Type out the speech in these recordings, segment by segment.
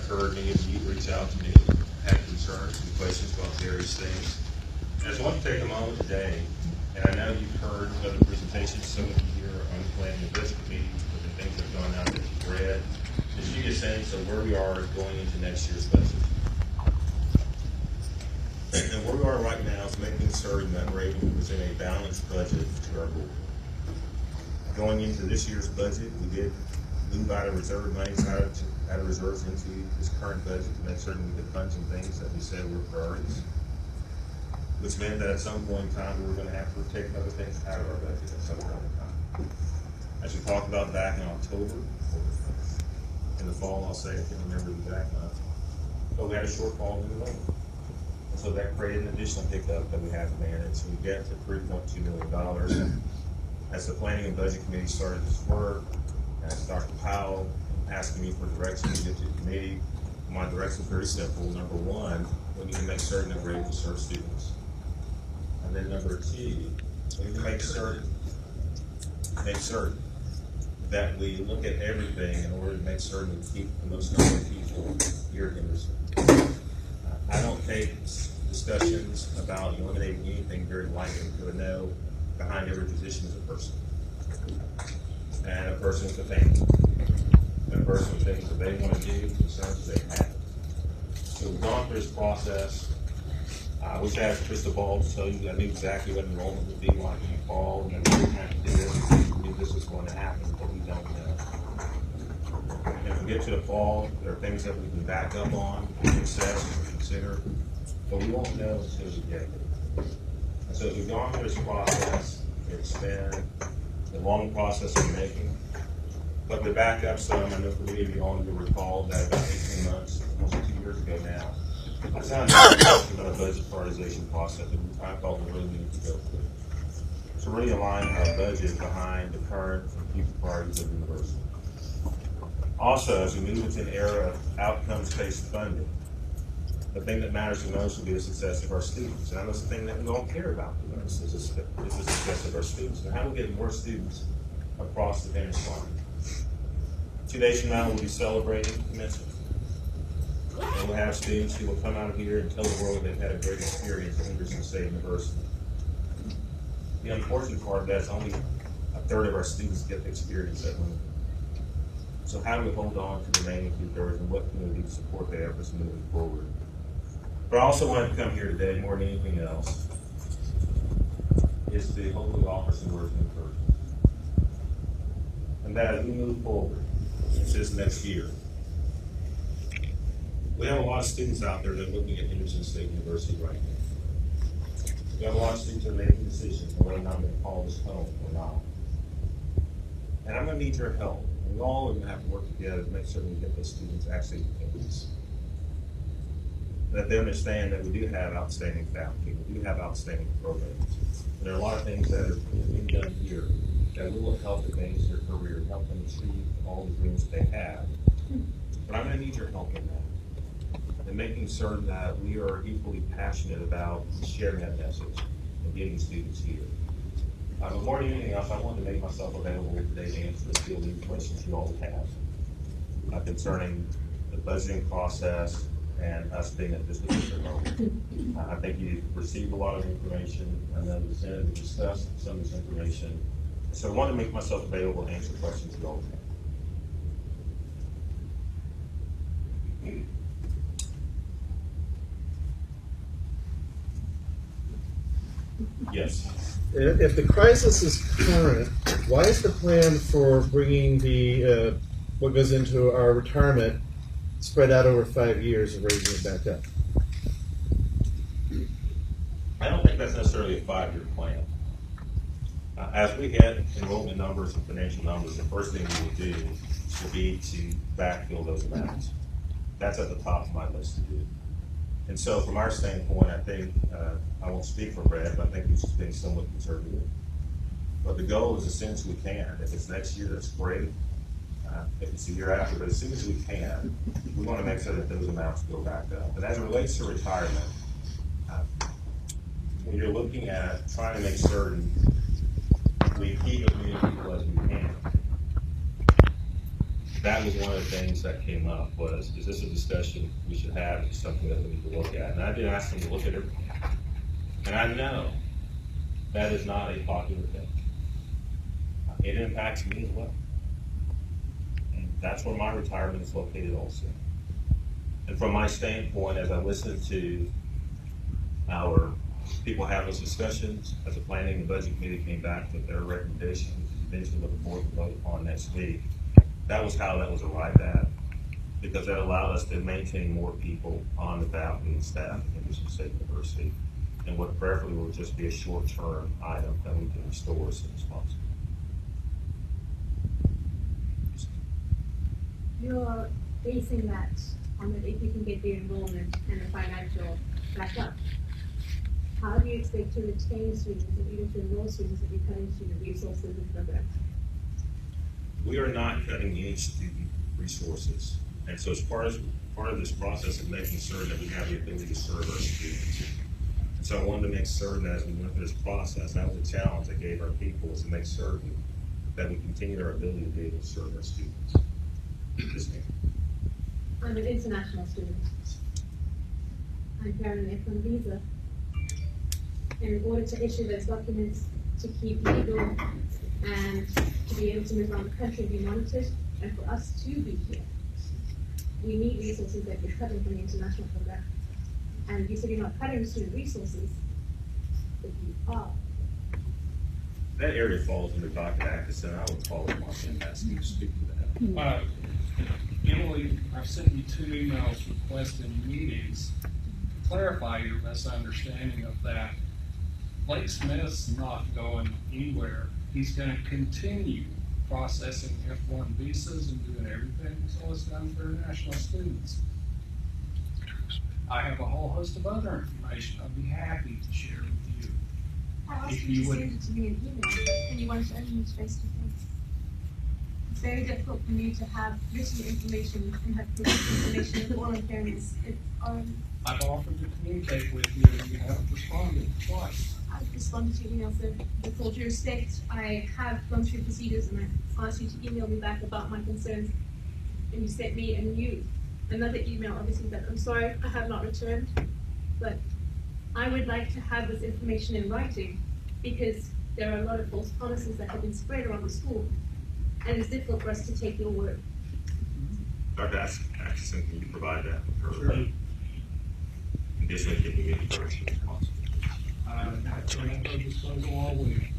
heard many of you reach out to me, had concerns and questions about various things. And I just want to take a moment today, and I know you've heard other presentations, some of you here on the planning and budget committee, with the things that have gone out that you've read, just give you a sense of where we are going into next year's budget. And where we are right now is making certain that we're able to present a balanced budget to our board. Going into this year's budget, we did move out of reserve monies out of reserves into this current budget to make certain we could fund some things that we said were priorities, which meant that at some point in time we were going to have to take other things out of our budget at some point in time. As we talked about back in October, in the fall, I'll say, I can't remember the exact month, but we had a shortfall in the enrollment. And so that created an additional hiccup that we had to manage. We get to $3.2 million. As the Planning and Budget Committee started this work, as Dr. Powell asking me for direction to get to the committee, my direction is very simple. Number one, we need to make certain that we're able to serve students. And then number two, we need to make certain that we look at everything in order to make certain we keep the most number of people here at Henderson. I don't take discussions about eliminating anything very lightly, because I know behind every position is a person. And a person is a family. And a person with things that they want to do, concerns they have. So we've gone through this process. I wish I had a crystal ball to tell you that I knew exactly what enrollment would be like in the fall, and that we didn't have to do this. We knew this was going to happen, but we don't know. And if we get to the fall, there are things that we can back up on, assess, and consider, but we won't know until we get there. And so as we've gone through this process, it's been a long process of making. But to back up some, I know for many of you all will recall that about 18 months, almost 2 years ago now, I signed about a budget prioritization process that I thought we really needed to go through. To really align our budget behind the current and future priorities of the university. Also, as we move into an era of outcomes-based funding, the thing that matters the most will be the success of our students. And that's the thing that we all care about the most, is the success of our students. And how do we get more students across the finish line? 2 days from now, we'll be celebrating commencement. And we'll have students who will come out of here and tell the world they've had a great experience at Henderson State University. The unfortunate part of that is only a third of our students get the experience at Lincoln. So how do we hold on to the remaining 2/3, and what can we do to support the efforts moving forward? But I also wanted to come here today, more than anything else, is to hopefully offer some words of encouragement. And that as we move forward into this next year, we have a lot of students out there that are looking at Henderson State University right now. We have a lot of students that are making decisions on whether or not I'm going to call this home or not. And I'm going to need your help. And we all are going to have to work together to make sure we get those students actually to campus. That they understand that we do have outstanding faculty, we do have outstanding programs. And there are a lot of things that are being done here that will help advance their career, help them achieve all the dreams that they have. But I'm going to need your help in that, and making certain that we are equally passionate about sharing that message and getting students here. But more than anything else, I wanted to make myself available today to answer the field of questions you all have concerning the budgeting process and us being at this particular moment. I think you've received a lot of information. I know the Senate has discussed some of this information. So I wanted to make myself available to answer questions you all have. Yes. If the crisis is current, why is the plan for bringing the what goes into our retirement spread out over 5 years and raising it back up? I don't think that's necessarily a 5-year plan. As we hit enrollment numbers and financial numbers, the first thing we will do will be to backfill those amounts. That's at the top of my list to do. And so from our standpoint, I think, I won't speak for Brad, but I think he's being somewhat conservative. But the goal is as soon as we can. If it's next year, that's great. If it's the year after, but as soon as we can, we want to make sure that those amounts go back up. And as it relates to retirement, when you're looking at trying to make certain we keep as many people as we can, that was one of the things that came up was, is this a discussion we should have, is something that we need to look at? And I did ask them to look at it. And I know that is not a popular thing. It impacts me as well. And that's where my retirement is located also. And from my standpoint, as I listen to our people have those discussions, as the planning and budget committee came back with their recommendations, eventually what the board will vote upon next week, that was how that was arrived at. Because that allowed us to maintain more people on the faculty and staff at Henderson State University. And what preferably will just be a short-term item that we can restore as soon as possible. You're basing that on that if you can get the enrollment and the financial back up. How do you expect to retain students and even to enroll students if you cut into the resources and programs? We are not cutting any student resources. And so as part of this process of making certain that we have the ability to serve our students. And so I wanted to make certain that as we went through this process, that was a challenge I gave our people, was to make certain that we continue our ability to be able to serve our students. I'm an international student. I'm carrying an F1 visa. And in order to issue those documents to keep legal and to be able to move around the country and be monitored, and for us to be here, we need resources that you're cutting from the international program. And you said you're not cutting student resources, but you are. That area falls under Dr. Atkinson. I would call it Mark and ask you to speak to that. Emily, I've sent you 2 emails requesting meetings to clarify your misunderstanding of that. Blake Smith's not going anywhere. He's going to continue processing F1 visas and doing everything so it's done for international students. I have a whole host of other information I'd be happy to share with you. I asked If you you to would- send it to me in email, and you wanted to only use face to face. It's very difficult for me to have written information and have written information in all fairness. It's already, I've offered to communicate with you and you haven't responded twice. I've responded to emails, so with all due respect, I have gone through procedures and I asked you to email me back about my concerns. And you sent me another email, obviously, that I'm sorry I have not returned, but I would like to have this information in writing because there are a lot of false promises that have been spread around the school, and it's difficult for us to take your word. Dr. Atkinson, can you provide that with her? Sure. Additionally, can you get first response? I'm at your disposal all week.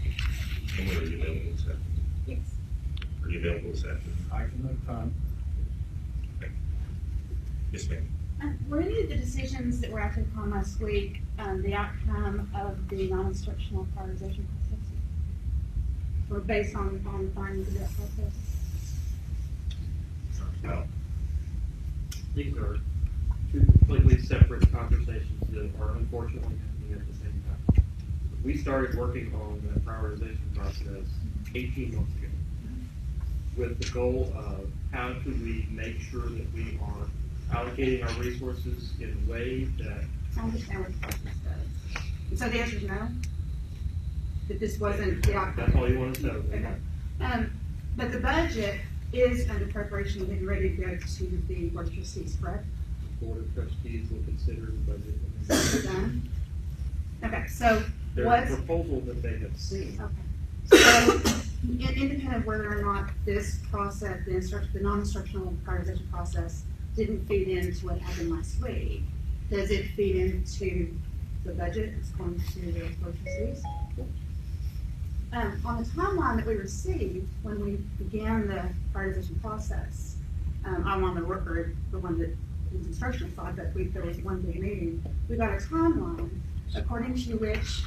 And when are you available this afternoon? Yes. Are you available this afternoon? I can make time. Okay. Yes, ma'am. Were any of the decisions that were acted upon last week the outcome of the non-instructional prioritization process? Or based on findings of that process? No. These are two completely separate conversations that are unfortunately happening at the same time. We started working on the prioritization process 18 months ago with the goal of how do we make sure that we are allocating our resources in a way that I understand what the process does. And so the answer is no? That this wasn't the outcome? that's all you want to know. Okay. But the budget is under preparation and getting ready to go to the Board of Trustees, correct? The Board of Trustees will consider the budget. So we're done? Okay, so There's what's, a proposal that they have seen. okay. So, independent of whether or not this process, the non-instructional prioritization process didn't feed into what happened last week, does it feed into the budget that's going to the Board of Trustees? On the timeline that we received when we began the prioritization process, I'm on the worker, the one that is instructional side, but there was one big meeting. We got a timeline according to which,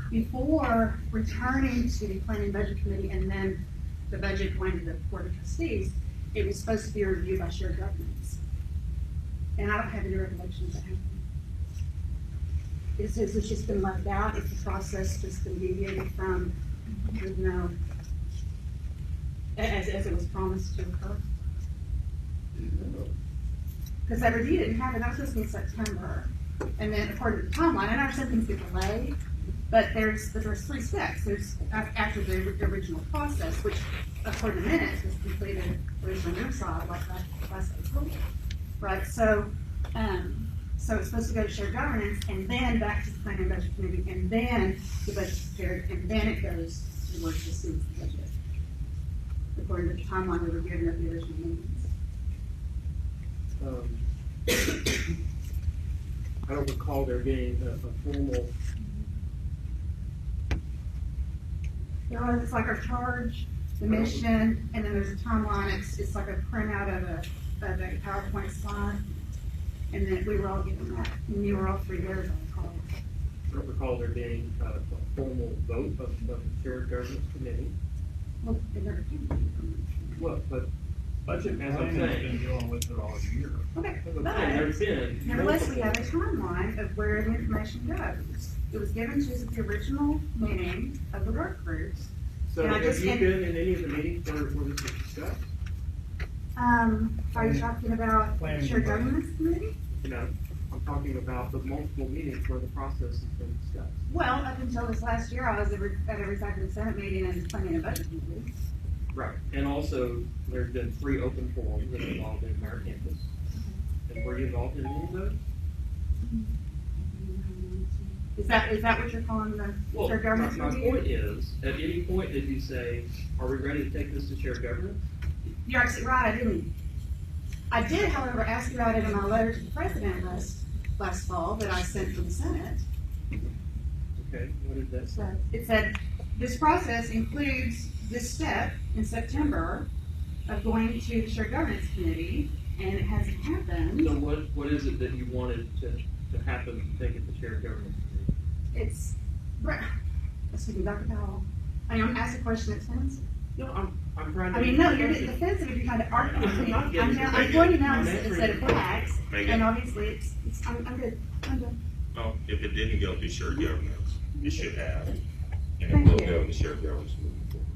before returning to the planning budget committee and then the budget going to the Board of Trustees, it was supposed to be reviewed by shared governance. And I don't have any recollection of that happening. It's just been left out, it's a process just been deviated from, you know, as it was promised to occur. Because that review didn't happen, that was supposed to be in September. And then according to the timeline, I know some things get delayed, But there's 3 steps. There's after the original process, which according to minutes was completed originally on your side, like last April. Right, so it's supposed to go to shared governance, and then back to the planning and budget committee, and then the budget's prepared, and then it goes to work the students' budget. According to the timeline we were given at the original meetings. I don't recall there being a formal. It's like our charge, the mission, and then there's a timeline. It's like a printout of a PowerPoint slide. And then we were all given that, and you were all 3 years on the call. I don't recall there being a formal vote of the shared governance committee. Well, it never came. Well, but budget, as I'm Planning has saying. been dealing with it all year. Okay, But but there's been nevertheless, we multiple- have a timeline of where the information goes. It was given to us at the original meeting of the work groups. So and I have just you had- been in any of the meetings where this was discussed? Are you talking about Planning shared and budget. governance committee? You know, I'm talking about the multiple meetings where the process has been discussed. Well, up until this last year, I was at every executive senate meeting and planning and budget meeting. Right. And also, there's been 3 open forums that involved the entire campus. And were you involved in any of those? Is that what you're calling the Well, shared governance my committee? point is, at any point did you say, are we ready to take this to shared governance? You're absolutely right, I didn't. I did, however, ask about it in my letter to the president last fall that I sent from the Senate. Okay, what did that say? So it said, this process includes this step in September of going to the shared governance committee, and it hasn't happened. So what is it that you wanted to happen to take it to shared governance committee? It's, excuse me, Dr. Powell, I mean, I'm asking a question that's answered. No, I'm trying to. I mean, no, you're getting defensive if you're trying to argue with me. I'm not getting I'm pointing out defensive. a set of facts, Megan. and obviously I'm good, I'm good. Well, if it didn't go to shared governance, it should have, and it Thank will you. go to shared governance moving forward.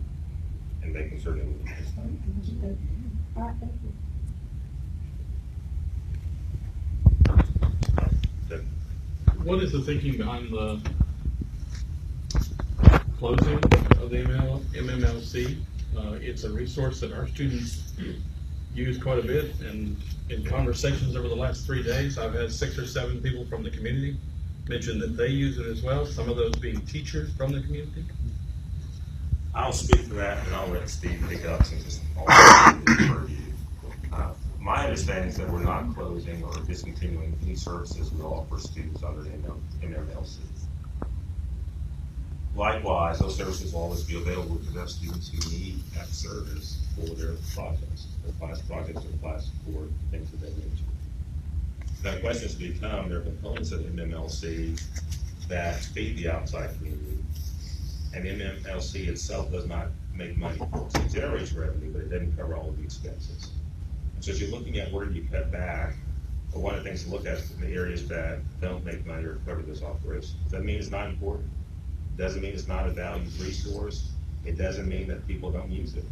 And they can certainly move next time. All right, thank you. What is the thinking behind the closing of the MMLC? It's a resource that our students use quite a bit, and in conversations over the last 3 days, I've had 6 or 7 people from the community mention that they use it as well, some of those being teachers from the community. I'll speak to that, and I'll let Steve pick up since it's all for you. My understanding is that we're not closing or discontinuing any services we offer students under MMLC. Likewise, those services will always be available to those students who need that service for their projects, their class projects, or class support, things of that nature. Now, the questions become, there are components of MMLC that feed the outside community, and MMLC itself does not make money. It generates revenue, but it doesn't cover all of the expenses. And so as you're looking at where do you cut back, well, one of the things to look at is the areas that don't make money or cover those operations. Does that mean it's not important? Doesn't mean it's not a valued resource. It doesn't mean that people don't use it.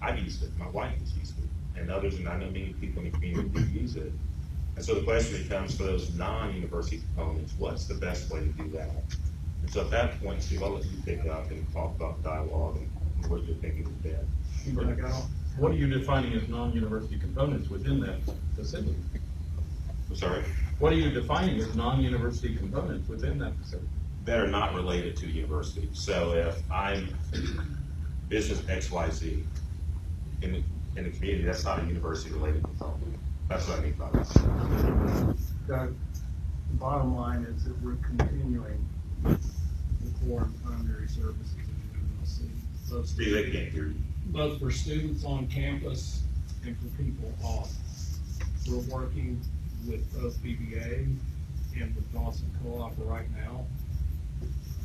I've used it, my wife has used it, and others, and I know many people in the community who use it. And so the question becomes, for those non-university components, what's the best way to do that? And so at that point, Steve, I'll let you pick up and talk about dialogue and what you're thinking of that. What are you defining as non-university components within that facility? I'm sorry? What are you defining as non-university components within that facility? That are not related to the university. So if I'm business XYZ in the community, that's not a university-related component. That's what I mean by that. Doug, the bottom line is that we're continuing the core and primary services in MLC. Steve, they can't hear you. Both for students on campus and for people off. We're working with both BBA and with Dawson Co-op right now.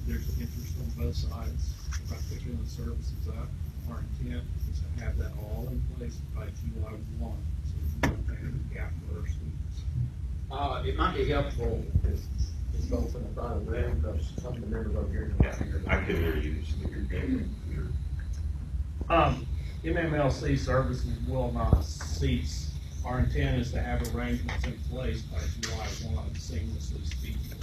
There's interest on both sides about picking the services up. Our intent is to have that all in place by July 1, so we don't have a gap for our students. It might be helpful if both in the front of the room, because some of the members over here. Yeah, I can hear you. MMLC services will not cease. Our intent is to have arrangements in place by July 1, seamlessly speaking.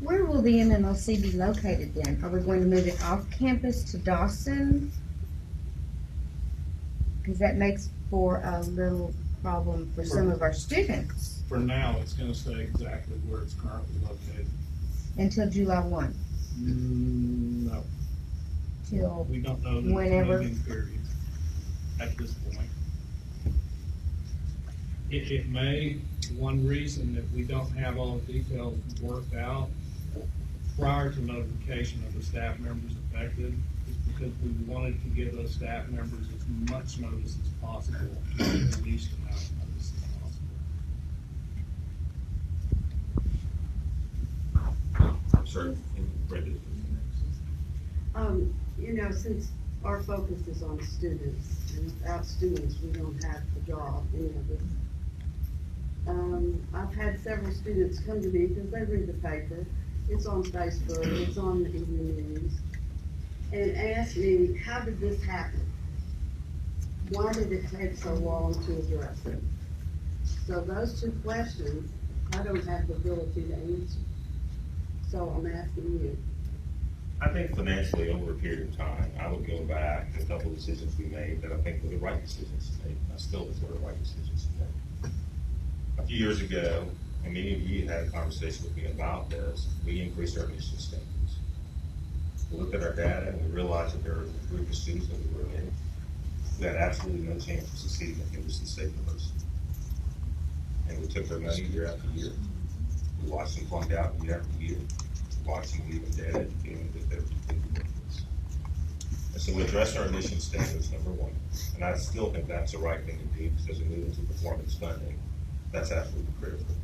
Where will the MMLC be located then? Are we going to move it off campus to Dawson? Because that makes for a little problem for some of our students For now, it's gonna stay exactly where it's currently located. until July 1. No, Till we don't know the whenever. moving period at this point. It may, one reason that we don't have all the details worked out prior to notification of the staff members affected is because we wanted to give those staff members as much notice as possible, the least amount of notice as possible. Sure. Since our focus is on students, and without students, we don't have a job, any of us. I've had several students come to me because they read the paper, it's on Facebook, it's on the evening news, and ask me, how did this happen? Why did it take so long to address it? So those two questions, I don't have the ability to answer. So I'm asking you. I think financially, over a period of time, I would go back to a couple of decisions we made that I think were the right decisions to make. I still think were the right decisions to make. A few years ago, and many of you had a conversation with me about this, we increased our admission standards. We looked at our data and we realized that there were a group of students that we were in who had absolutely no chance of succeeding at Henderson State University. And we took their money year after year. We watched them flunk out year after year. We watched them leave them dead, feeling that they were completely worthless. And so we addressed our admission standards, number one. And I still think that's the right thing to do because as we move into performance funding, that's absolutely critical.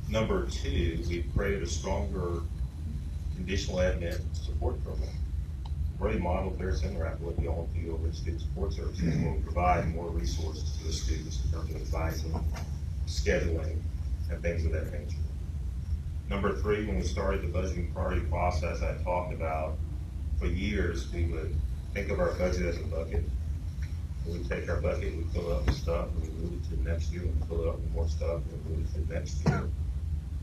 Number two, we've created a stronger conditional admit support program. Really modeled very similar after what you all do over at Student Support Services, where we provide more resources to the students in terms of advising, scheduling, and things of that nature. Number three, when we started the budgeting priority process, I talked about for years we would think of our budget as a bucket. We would take our bucket, we fill it up with stuff, and we move it to the next year, and we fill it up with more stuff, and we move it to the next year.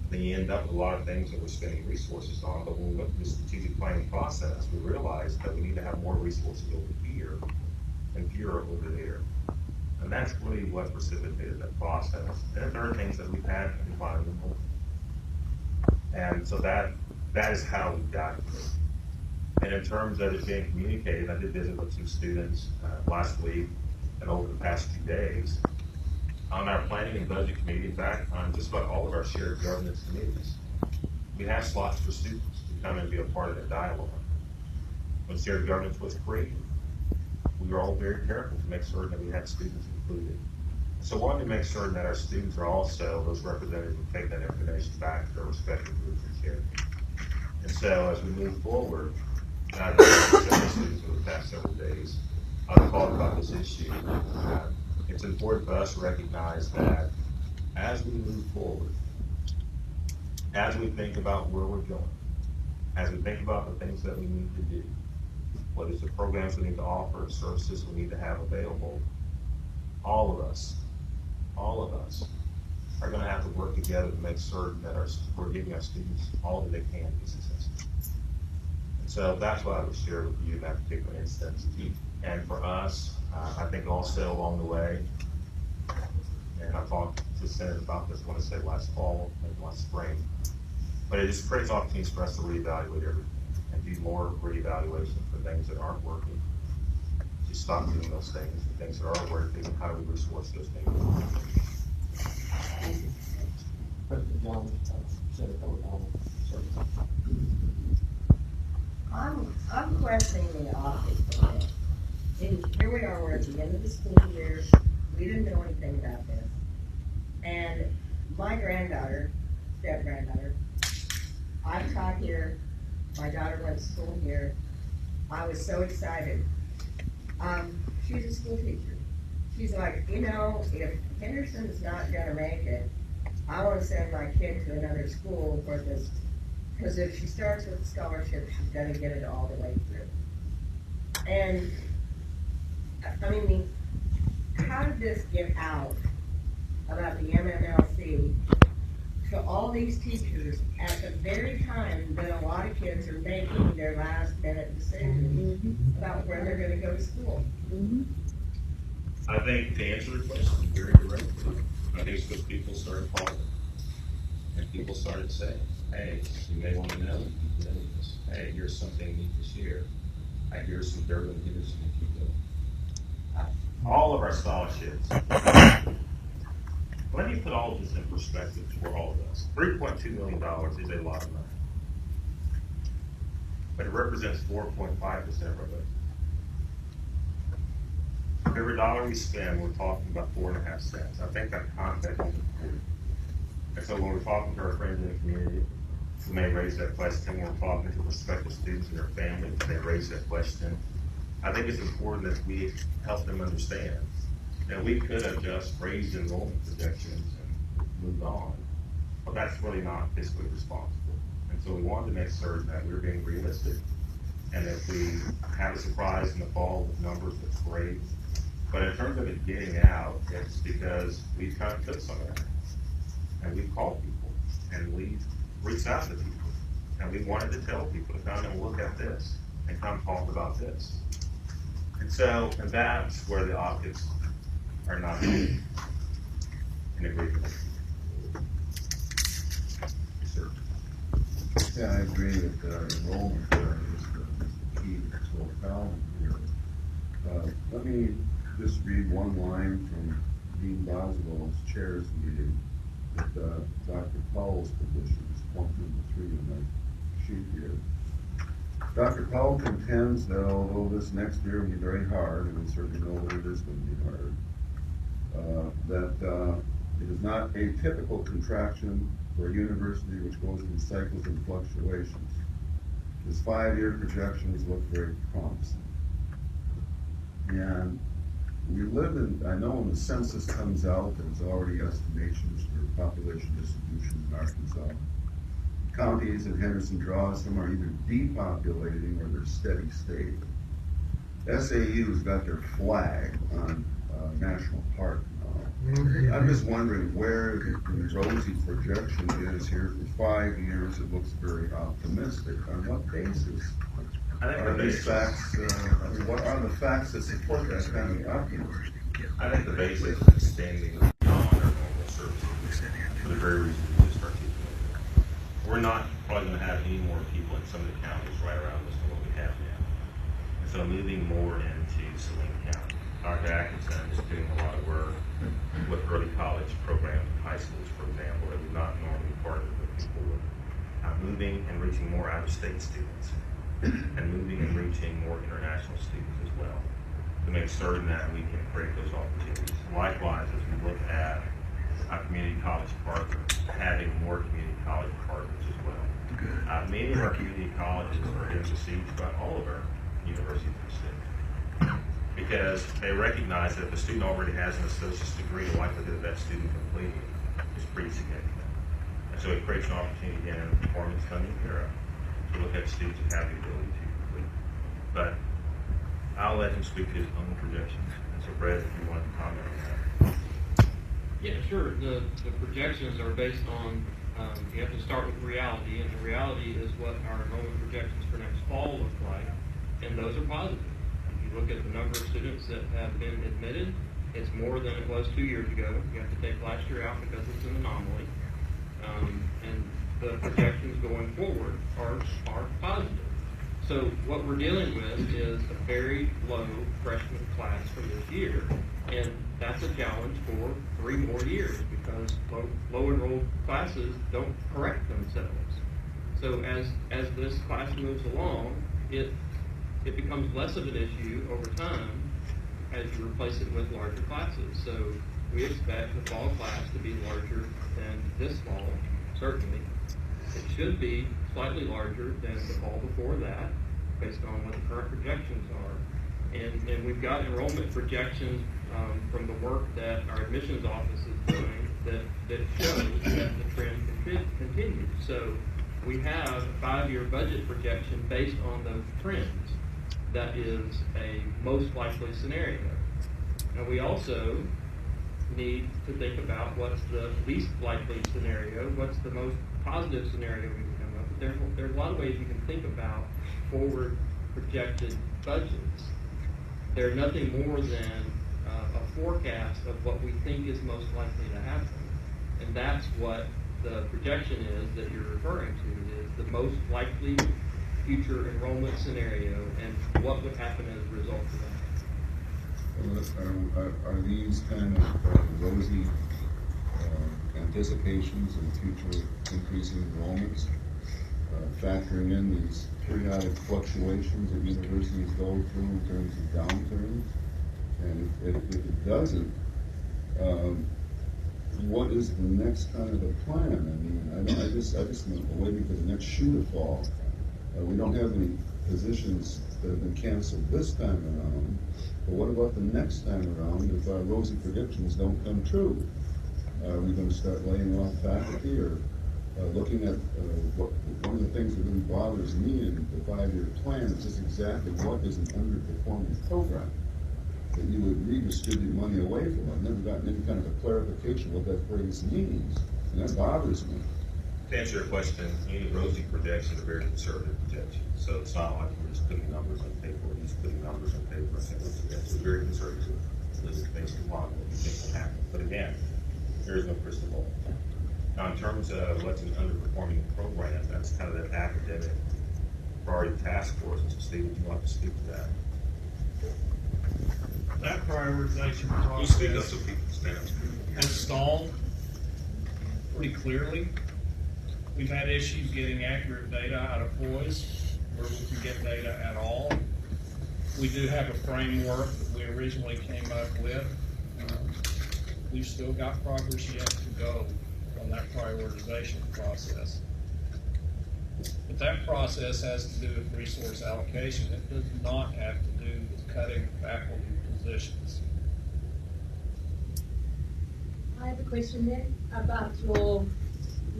Then you end up with a lot of things that we're spending resources on, but when we went through the strategic planning process, we realized that we need to have more resources over here and fewer over there. And that's really what precipitated that process. And there are things that we've had to define them more. And so that is how we got here. And in terms of it being communicated, I did visit with some students last week and over the past few days on our planning and budget committee, in fact, on just about all of our shared governance committees. We have slots for students to come and be a part of the dialogue. When shared governance was created, we were all very careful to make certain that we had students included. So we wanted to make certain that our students are also those representatives who take that information back to their respective groups and share it. And so as we move forward, and I've been with several students over the past several days, I've talked about this issue. It's important for us to recognize that as we move forward, as we think about where we're going, as we think about the things that we need to do, whether it's the programs we need to offer, services we need to have available, all of us are going to have to work together to make certain that we're giving our students all that they can to be successful. And so that's what I would share with you in that particular instance. And for us, I think also along the way, and I talked to the Senate about this, I want to say last fall, maybe last spring, but it just creates opportunities for us to reevaluate everything and do more reevaluation for things that aren't working. Just stop doing those things, the things that are working, and how do we resource those things? President John, Senator O'Donnell. I'm questioning the optics of it. And here we are, we're at the end of the school year, we didn't know anything about this. And my granddaughter, step-granddaughter, I taught here, my daughter went to school here, I was so excited. She's a school teacher. She's like, if Henderson's not gonna make it, I wanna send my kid to another school for this, because if she starts with a scholarship, she's gonna get it all the way through. And, I mean, how did this get out about the MMLC to all these teachers at the very time that a lot of kids are making their last minute decisions about where they're gonna go to school. I think to answer the question very directly, I think it's because people started calling. And people started saying, hey, you may want to know this. Hey, here's something you need to share. I hear some dirt on Henderson if you go. All of our scholarships. Let me put all of this in perspective for all of us. $3.2 million is a lot of money. But it represents 4.5% of our budget. For every dollar we spend, we're talking about 4.5 cents. I think that context is important. And so when we're talking to our friends in the community, who may raise that question, when we're talking to prospective students and their families, they raise that question, I think it's important that we help them understand that we could have just raised enrollment projections and moved on, but that's really not fiscally responsible. And so we wanted to make certain that we're being realistic, and if we have a surprise in the fall with numbers, that's great. But in terms of it getting out, it's because we've kind of took some of that. And we've called people, and we've reached out to people, and we wanted to tell people to come and look at this, and come talk about this. And so, and that's where the optics are not in agreement. Yes, sir. Yeah, I agree that enrollment is the key to this whole problem here. Let me just read one line from Dean Boswell's chair's meeting with Dr. Powell's position. It's point number 3 in my sheet here. Dr. Powell contends that although this next year will be very hard, and we certainly know that it is going to be hard, that it is not a typical contraction for a university which goes in cycles and fluctuations. His 5-year projections look very promising. And we live in, I know when the census comes out, there's already estimations for population distribution in Arkansas. Counties that Henderson draws from are either depopulating or they're steady state. SAU's got their flag on National Park now. I'm just wondering where the rosy projection is here for 5 years. It looks very optimistic. On what basis? Are these facts, what are the facts that support that kind of optimism? I think the basis is extending beyond our normal services for the very reason we just articulated. We're not probably going to have any more people in some of the counties right around us than what we have now. And so moving more into Saline County. Dr. Atkinson is doing a lot of work with early college programs in high schools, for example, that we've not normally partnered with before. Moving and reaching more out-of-state students, and moving and reaching more international students as well, to make certain that we can create those opportunities. Likewise, as we look at our community college partners, having more community college partners as well. Many of our community colleges are being besieged by all of our universities in the state, because they recognize that if a student already has an associate's degree, the likelihood of that student completing is pretty significant. And so it creates an opportunity again in the performance funding era to look at students who have the ability to complete. But I'll let him speak to his own projections. And so Brett, if you want to comment on that. Yeah, sure. The projections are based on, you have to start with reality, and the reality is what our enrollment projections for next fall look like, and those are positive. If you look at the number of students that have been admitted, it's more than it was 2 years ago. You have to take last year out because it's an anomaly. And the projections going forward are positive. So what we're dealing with is a very low freshman class for this year, and that's a challenge for 3 more years because low enrolled classes don't correct themselves. So as this class moves along, it becomes less of an issue over time as you replace it with larger classes. So we expect the fall class to be larger than this fall, certainly. It should be slightly larger than the fall before that, based on what the current projections are. And we've got enrollment projections from the work that our admissions office is doing that shows that the trend continues. So we have a 5-year budget projection based on those trends. That is a most likely scenario. Now we also need to think about what's the least likely scenario, what's the most positive scenario we can come up with. There's a lot of ways you can think about forward projected budgets. They're nothing more than a forecast of what we think is most likely to happen. And that's what the projection is that you're referring to, is the most likely future enrollment scenario and what would happen as a result of that. Are these kind of rosy anticipations of future increasing enrollments factoring in these periodic fluctuations that universities go through in terms of downturns? And if it doesn't, what is the next kind of a plan? I mean, I just went waiting for the next shoe to fall. We don't have any positions that have been canceled this time around, but what about the next time around if our rosy predictions don't come true? Are we going to start laying off faculty or looking at one of the things that really bothers me in the 5-year plan is just exactly what is an underperforming program that you would redistribute money away from. I've never gotten any kind of a clarification what that phrase means, and that bothers me. To answer your question, any rosy projections are very conservative projections. So it's not like we're just putting numbers on paper, we're just putting numbers on paper and saying it's very conservative. This is based upon what you think will happen. But again, there is no crystal ball. Now in terms of what's an underperforming program, that's kind of that academic priority task force. So Steve, would you like to speak to that? That prioritization You speak up process so people stand. has stalled pretty clearly. We've had issues getting accurate data out of POIS, where we can get data at all. We do have a framework that we originally came up with. We've still got progress yet to go on that prioritization process. But that process has to do with resource allocation. It does not have to do with cutting faculty positions. I have a question there about your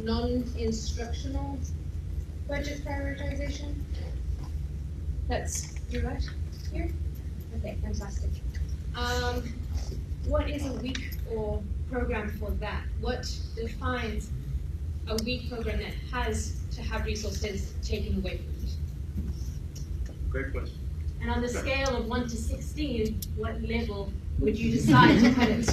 non-instructional budget prioritization. You're right here? Okay, fantastic. What is a week or program for that? What defines a week program that has to have resources taken away from it? Great question. And on the scale of 1 to 16, what level would you decide to cut it?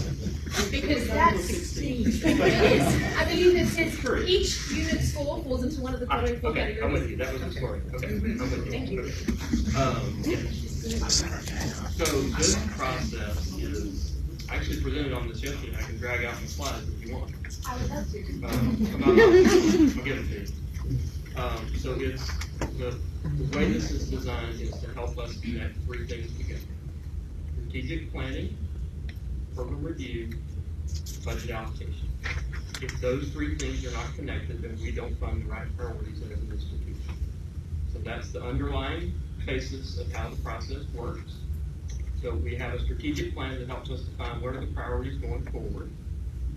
Because that's 16. It is. I believe it says each unit score falls into one of the following four Okay, categories. I'm with you. That was the story. Okay, I'm with you. Thank you. So this process is actually presented on this yesterday. I can drag out the slides if you want. I would love to. I'll give it to you. So it's the way this is designed is to help us connect three things together: strategic planning, program review, budget allocation. If those three things are not connected, then we don't fund the right priorities as an institution. So that's the underlying basis of how the process works. So we have a strategic plan that helps us define what are the priorities going forward.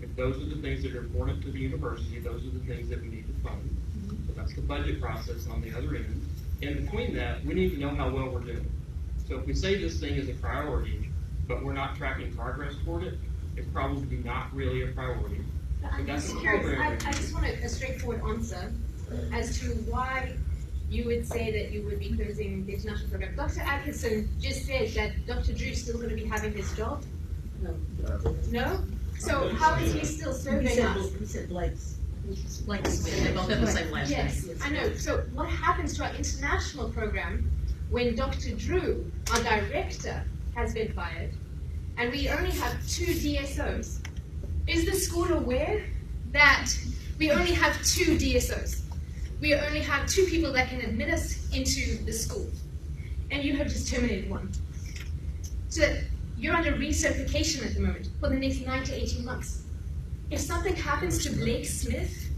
If those are the things that are important to the university, those are the things that we need to fund. So that's the budget process on the other end. In between that, we need to know how well we're doing. So if we say this thing is a priority, but we're not tracking progress toward it, it's probably not really a priority. I'm just curious. I just want a straightforward answer as to why you would say that you would be closing the international program. Dr. Atkinson just said that Dr. Drew's still going to be having his job. No? So how is he still serving us? He said Blake's. They both have the same last name. Yes, I know. So what happens to our international program when Dr. Drew, our director, has been fired, and we only have 2 DSOs? Is the school aware that we only have 2 DSOs? We only have 2 people that can admit us into the school, and you have just terminated 1. So you're under recertification at the moment for the next 9 to 18 months. If something happens to Blake Smith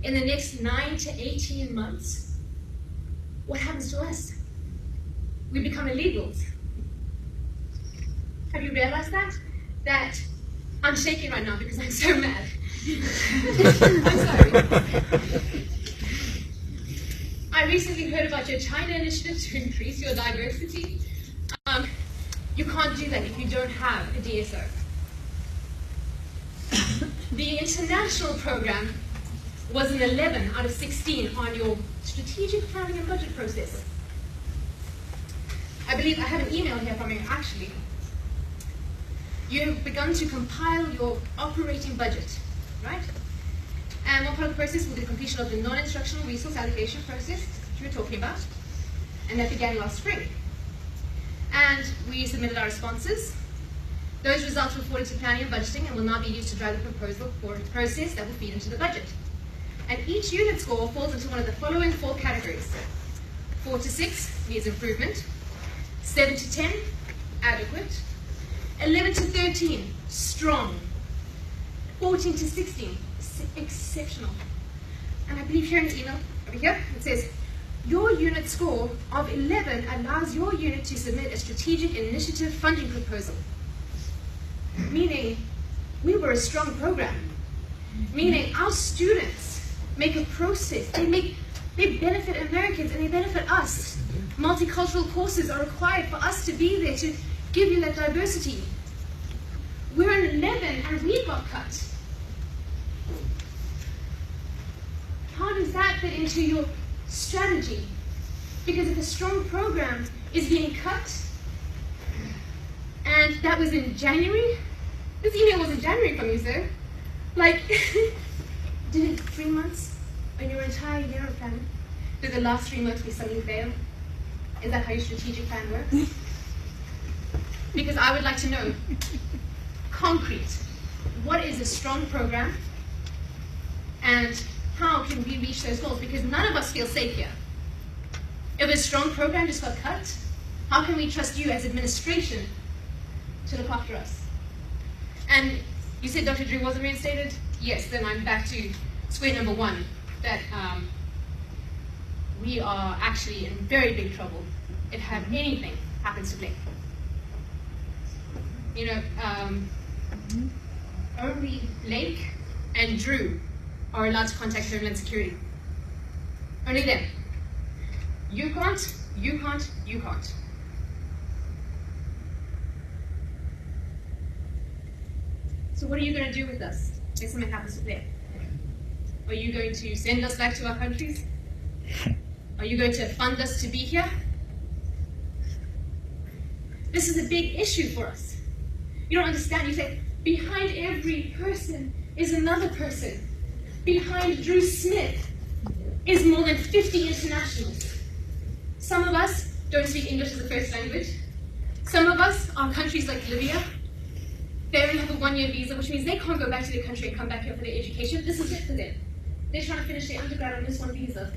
in the next 9 to 18 months, what happens to us? We become illegals. Have you realized that? That I'm shaking right now because I'm so mad. I'm sorry. I recently heard about your China initiative to increase your diversity. You can't do that if you don't have a DSO. The international program was an 11 out of 16 on your strategic planning and budget process. I believe I have an email here from you, actually. You have begun to compile your operating budget, right? And one part of the process was the completion of the non-instructional resource allocation process that you were talking about, and that began last spring. And we submitted our responses. Those results were forwarded to planning and budgeting and will now be used to drive the proposal for the process that will feed into the budget. And each unit score falls into one of the following 4 categories. 4 to 6 needs improvement, 7 to 10, adequate, 11 to 13, strong, 14 to 16, exceptional. And I believe here in the email, over here, it says, your unit score of 11 allows your unit to submit a strategic initiative funding proposal. Meaning, we were a strong program. Meaning, our students make a process. They benefit Americans and they benefit us. Multicultural courses are required for us to be there to give you that diversity. We're an 11 and we got cut. How does that fit into your strategy? Because if a strong program is being cut, and that was in January, this email was in January from you, sir. Like, did it 3 months in your entire year of planning? Did the last 3 months we suddenly fail? Is that how your strategic plan works? Because I would like to know, concrete, what is a strong program and how can we reach those goals? Because none of us feel safe here. If a strong program just got cut, how can we trust you as administration to look after us? And you said Dr. Drew wasn't reinstated? Yes, then I'm back to square number 1, that we are actually in very big trouble if anything happens to Blake. You know, only Blake and Drew are allowed to contact Homeland Security. Only them. You can't, you can't, you can't. So what are you going to do with us if something happens to Blake? Are you going to send us back to our countries? Are you going to fund us to be here? This is a big issue for us. You don't understand. You say, behind every person is another person. Behind Drew Smith is more than 50 internationals. Some of us don't speak English as a first language. Some of us are countries like Libya. They only have a 1-year visa, which means they can't go back to their country and come back here for their education. This is it for them. They're trying to finish their undergrad on this one visa.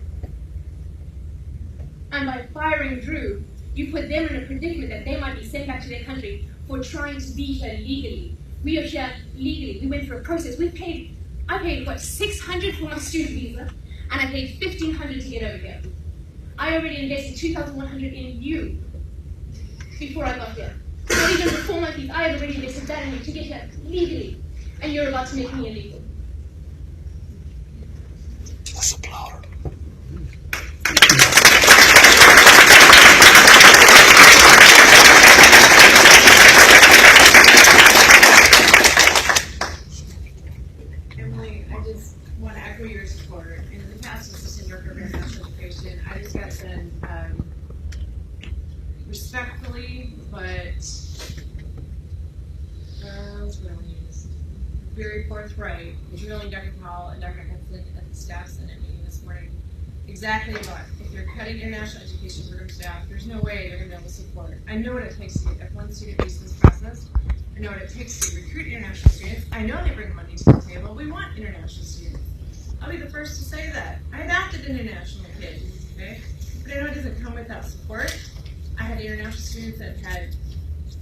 And by firing Drew, you put them in a predicament that they might be sent back to their country for trying to be here legally. We are here legally. We went through a process. I paid, what, $600 for my student visa, and I paid $1,500 to get over here. I already invested $2,100 in you before I got here. Not even before my fees, I had already invested that in you to get here legally, and you're about to make me illegal. Let's applaud her. Emily, I just want to echo your support. In the past assistant director of international education, I just got to respectfully, but very forthright, drilling Dr. Powell and Dr. Hudson at the staff senate meeting this morning exactly what, if you're cutting international education program staff, there's no way they're going to be able to support. I know what it takes to get F1 student visas processed. I know what it takes to recruit international students. I know they bring money to the table. We want international students. I'll be the first to say that. I adopted an international kid, okay? But I know it doesn't come without support. I had international students that had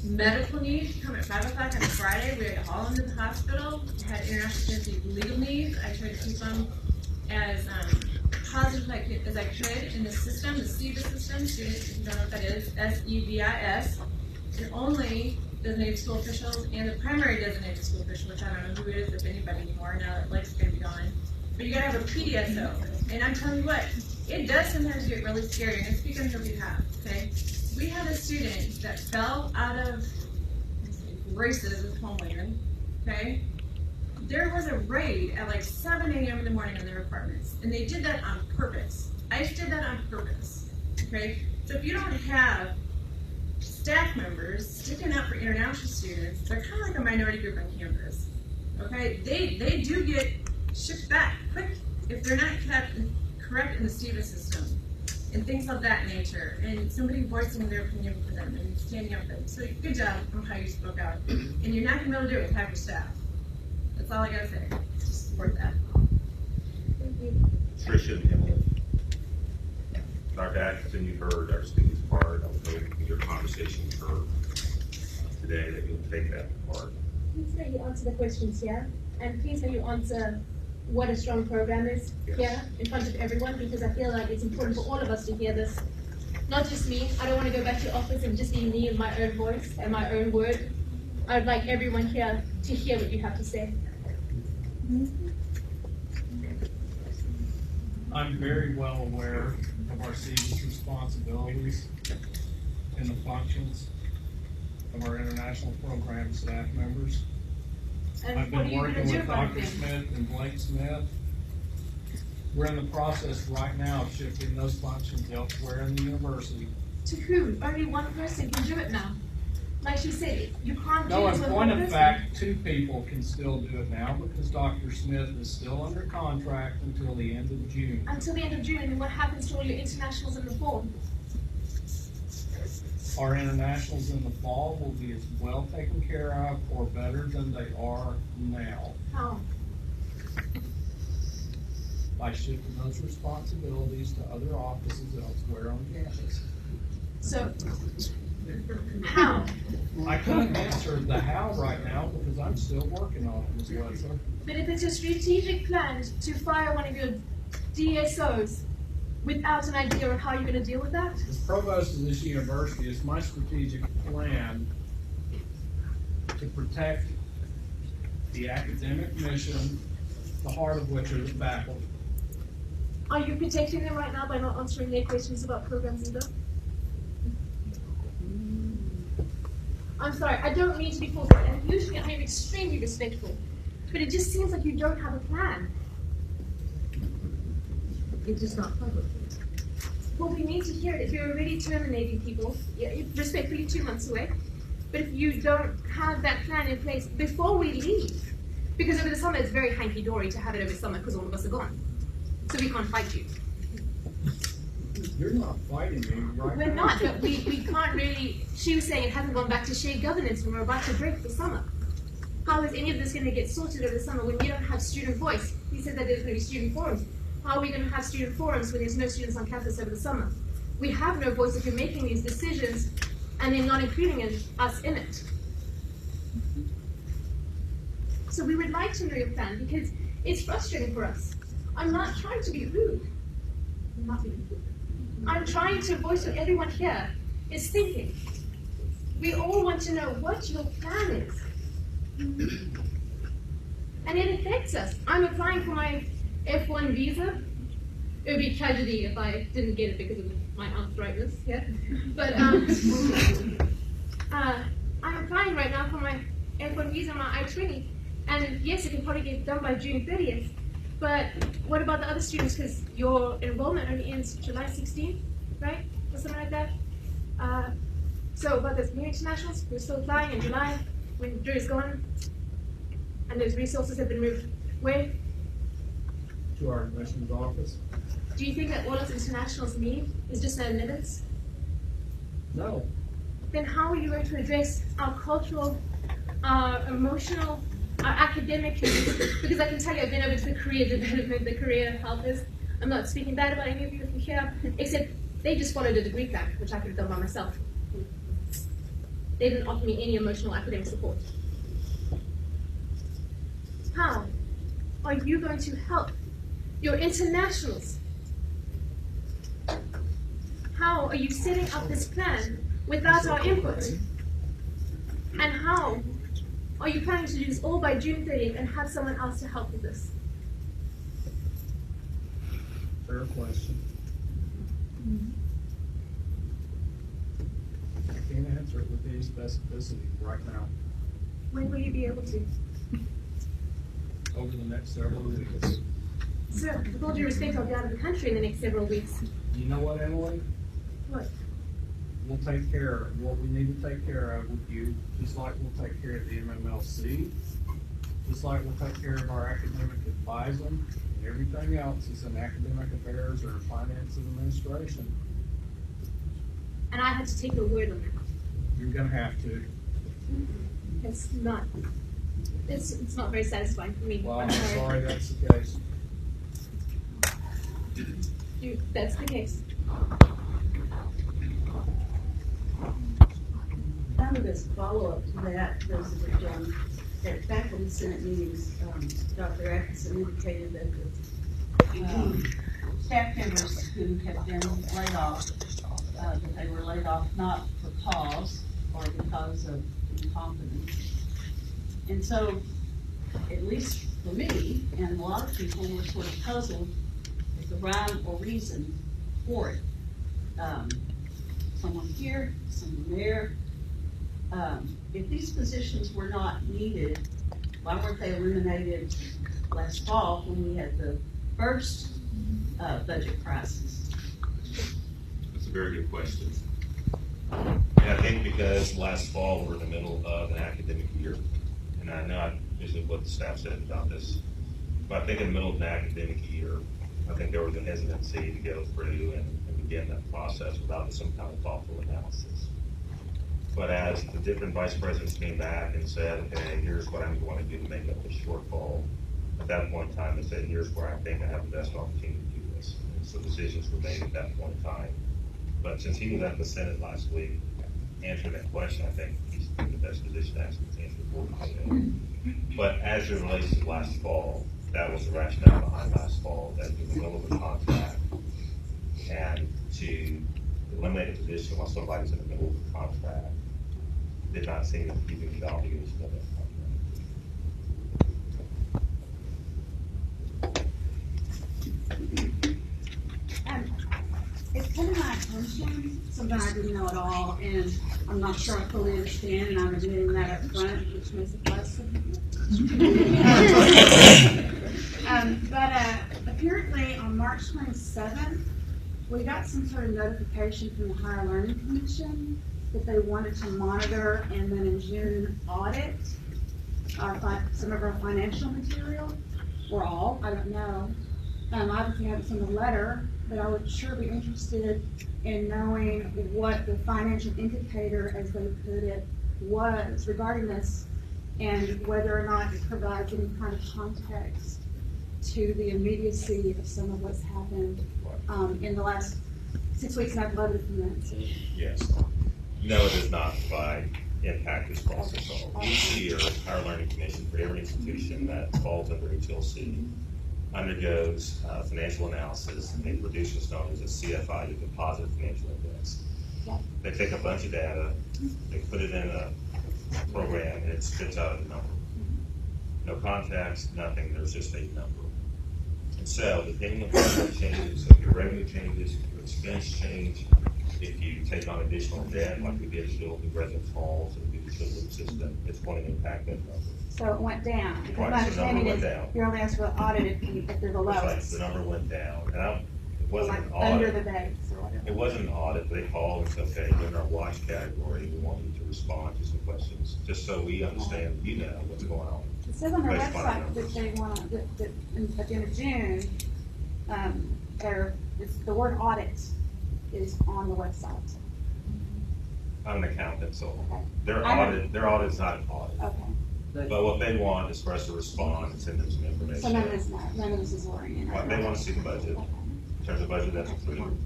medical needs come at 5 o'clock on a Friday. We had to haul them to the hospital. I had international students with legal needs. I tried to keep them as positive as I could in the system, the SEVIS system. Students, if you don't know what that is, S-E-V-I-S. And only designated school officials and the primary designated school official, which I don't know who it is, if anybody anymore, now that Blake's going to be gone. But you got to have a PDSO. And I'm telling you what, it does sometimes get really scary. And I speak on your behalf, okay? We had a student that fell out of races with homeland, okay? there was a raid at like 7 a.m. in the morning in their apartments, and they did that on purpose. ICE did that on purpose, okay? So if you don't have staff members sticking up for international students, they're kind of like a minority group on campus, okay? They do get shipped back quick if they're not kept correct in the student system and things of that nature, and somebody voicing their opinion for them and standing up for them. So good job on how you spoke out. And you're not gonna be able to do it with half your staff. That's all I gotta say. Just support that. Tricia and Emily. Dr. Atkinson, you heard our students' part. I was hoping your conversation with her today that you'll take that part. Please may you answer the questions here, and please may you answer what a strong program is here in front of everyone, because I feel like it's important for all of us to hear this. Not just me. I don't want to go back to office and just be me and my own voice and my own word. I'd like everyone here to hear what you have to say. I'm very well aware of our city's responsibilities and the functions of our international program staff members. And I've what are been you going working to do with about Dr. it? Smith and Blake Smith. We're in the process right now of shifting those functions elsewhere in the university. To who? Only one person can do it now. Like she said, you can't do No, it in with point one of person. fact, 2 people can still do it now because Dr. Smith is still under contract until the end of June. Until the end of June, and what happens to all your internationals in the fall? Our internationals in the fall will be as well taken care of or better than they are now How? by shifting those responsibilities to other offices elsewhere on campus. So, how? I couldn't answer the how right now because I'm still working on it, Ms. Wetzel. But if it's a strategic plan to fire one of your DSOs without an idea of how you're going to deal with that, As provost of this university, it's my strategic plan to protect the academic mission, the heart of which are the faculty. are you protecting them right now by not answering their questions about programs either? I'm sorry, I don't mean to be forceful, and usually I am extremely respectful, but it just seems like you don't have a plan. It's just not public. Well, we need to hear it. If you're already terminating people, respectfully 2 months away, but if you don't have that plan in place before we leave, because over the summer it's very hanky-dory to have it over summer because all of us are gone, so we can't fight you. You're not fighting me right now. We're not, but we can't really. She was saying it hasn't gone back to shared governance when we're about to break for summer. How is any of this going to get sorted over the summer when we don't have student voice? He said that there's going to be student forums. How are we going to have student forums when there's no students on campus over the summer? We have no voice if you're making these decisions and then not including us in it. So we would like to know your plan because it's frustrating for us. I'm not trying to be rude. I'm not being rude. I'm trying to voice what everyone here is thinking. We all want to know what your plan is. And it affects us. I'm applying for my F1 visa. It would be a tragedy if I didn't get it because of my arthritis, yeah? But I'm applying right now for my F1 visa, my I-20. And yes, it can probably get done by June 30th. But what about the other students? Because your enrollment only ends July 16th, right? Or something like that. So about the new internationals, we're still applying in July when Drew is gone. And those resources have been moved where? To our admissions office? Do you think that all us internationals need is just an admittance? No. Then how are you going to address our cultural, our emotional, our academic, because I can tell you I've been over to the career development, the career helpers. I'm not speaking bad about any of you here, except they just followed a degree plan, which I could have done by myself. They didn't offer me any emotional academic support. How are you going to help your internationals? How are you setting up this plan without our input? And how are you planning to do this all by June 30th and have someone else to help with this? Fair question. I can't answer it with any specificity right now. When will you be able to? over the next several weeks. Sir, with all due respect, I'll be out of the country in the next several weeks. You know what, Emily? What? We'll take care of what we need to take care of with you, just like we'll take care of the MMLC, just like we'll take care of our academic advising, and everything else is in academic affairs or finance and administration. And I have to take your word on that. You're gonna have to. It's not very satisfying for me. Well, I'm I'm sorry. sorry that's the case. That's the case. Kind of as a follow-up to that, President Jones, at faculty senate meetings, Dr. Atkinson indicated that the staff members who have been laid off, that they were laid off not for cause or because of incompetence. And so, at least for me, and a lot of people were sort of puzzled with the rhyme or reason for it. Someone here, someone there. If these positions were not needed, why weren't they eliminated last fall when we had the first budget crisis? That's a very good question. And I think because last fall we're in the middle of an academic year, and I know I usually what the staff said about this, but I think in the middle of an academic year, I think there was a hesitancy to go through and begin that process without some kind of thoughtful analysis. But as the different vice presidents came back and said, okay, here's what I'm going to do to make up the shortfall, at that point in time, they said, here's where I think I have the best opportunity to do this. And so decisions were made at that point in time. But since he was at the Senate last week, answering that question, I think he's in the best position to answer for you. But as it relates to last fall, that was the rationale behind last fall, that in the middle of the contract, and to eliminate a position while somebody's in the middle of the contract did not seem to keep the obligation of that contract. It's come to my attention, something I didn't know at all, and I'm not sure I fully understand, and I'm admitting that up front, which makes it less but apparently on March 27th, we got some sort of notification from the Higher Learning Commission that they wanted to monitor and then in June audit some of our financial material, or all, I don't know. Obviously I haven't seen the letter, but I would sure be interested in knowing what the financial indicator, as they put it, was regarding this, and whether or not it provides any kind of context to the immediacy of some of what's happened in the last 6 weeks, and I'd love it if you answered. Yes. No, it does not provide impact this process at all. Each year, Higher Learning Commission, for every institution that falls under HLC, undergoes financial analysis, and they produce what's known as a CFI, the Composite Financial Index. They take a bunch of data, they put it in a program, and it spits out a number. No context, nothing, there's just a number. And so, depending on what changes, so if your revenue changes, if your expense change, if you take on additional debt, like we did to build new residence halls and do the children's system, it's going to impact that number. So it went down. Because Right, my so the number understanding went is down. you're only asked for the audit if they're the That's right, lowest. the number went down. And it wasn't Like an under audit. the base or whatever. It wasn't an audit, they called and said, okay, you're in our watch category, we want you to respond to some questions, just so we understand, you know, what's going on. It says on their Based on website numbers. that they want, that at the end of June, the word audit is on the website. I'm an accountant, so Okay. their I know. audit is not an audit. Okay. But what they want is for us to respond and send them some information. So none of this is worrying. What they want to see the budget, in terms of budget that's approved.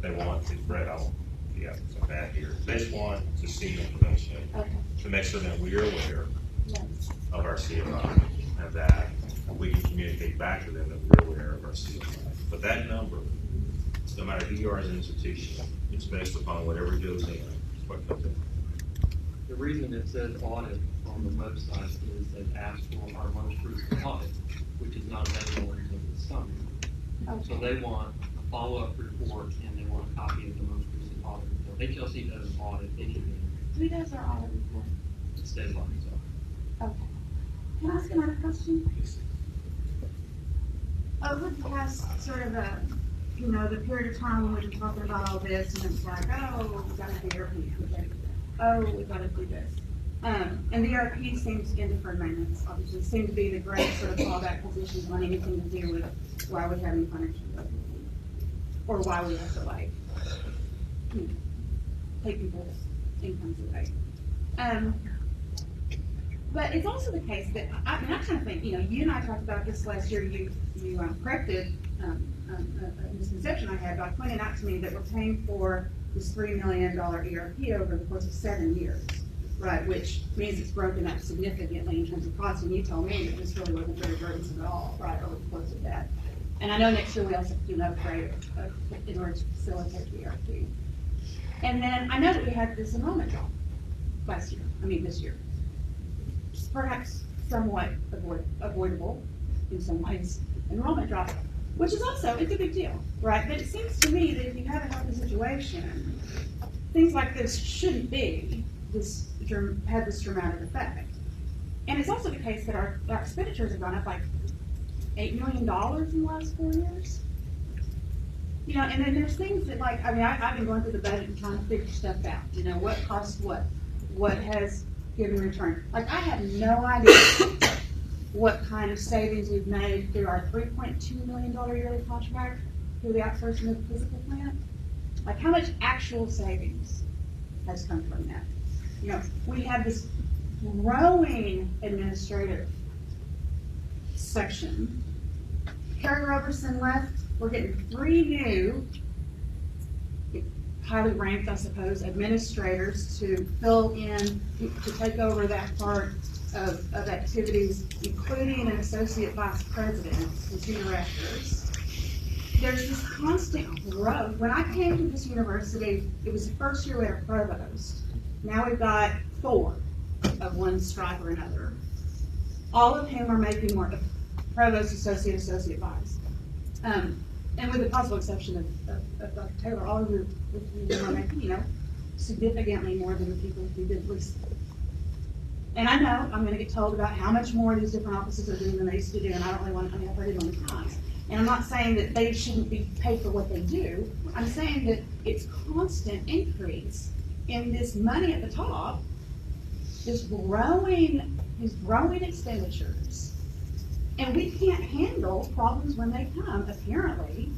They want to, Brett, I'll, yeah, some bad here. They just want to see information Okay. to make sure that we're aware Yes. of our CFI and that we can communicate back to them that we're aware of our CFI. But that number, no matter who you are as an institution, it's based upon whatever goes in, is what comes in. The reason it says audit on the website is it asks for our most recent audit, which is not available until the summer. So they want a follow-up report and they want a copy of the most recent audit report. HLC does an audit, it can Who does our audit report? be state law. Okay. Can I ask another question? over the past sort of the period of time when we've been talking about all this, and it's like, oh, we gotta do ERP, we gotta do this. And the ERP seems in deferred maintenance, obviously, seem to be the great sort of fallback position on anything to do with why we have any financial difficulty, or why we have to like, take people's incomes away. But it's also the case that, I kind of think, you and I talked about this last year, you corrected a misconception I had by pointing out to me that we're paying for this $3 million ERP over the course of 7 years, right? Which means it's broken up significantly in terms of cost, and you told me that this really wasn't very burdensome at all, right, over the course of that. And I know next year we also have to do an upgrade in order to facilitate the ERP. And then I know that we had this enrollment drop this year. Perhaps somewhat avoidable in some ways, enrollment drop, which is also, it's a big deal, right? But it seems to me that if you have a healthy situation, things like this shouldn't be have this dramatic effect. And it's also the case that our expenditures have gone up like $8 million in the last 4 years. And then there's things that I've been going through the budget and trying to figure stuff out. What costs what has given return. I have no idea what kind of savings we've made through our $3.2 million yearly contract through the outsourcing of the physical plant. How much actual savings has come from that? We have this growing administrative section. Carrie Roberson left. We're getting 3 new, highly ranked, I suppose, administrators to fill in, to take over that part of activities, including an associate vice president and 2 directors. There's this constant growth. When I came to this university, it was the first year we had a provost. Now we've got 4 of one stripe or another, all of whom are making more, provost, associate vice. And with the possible exception of Dr. Taylor, all of you are making, significantly more than the people who did least. And I know I'm going to get told about how much more these different offices are doing than they used to do, and I don't really want to, I've heard it on the times. And I'm not saying that they shouldn't be paid for what they do. I'm saying that it's constant increase in this money at the top, these growing expenditures. And we can't handle problems when they come, apparently,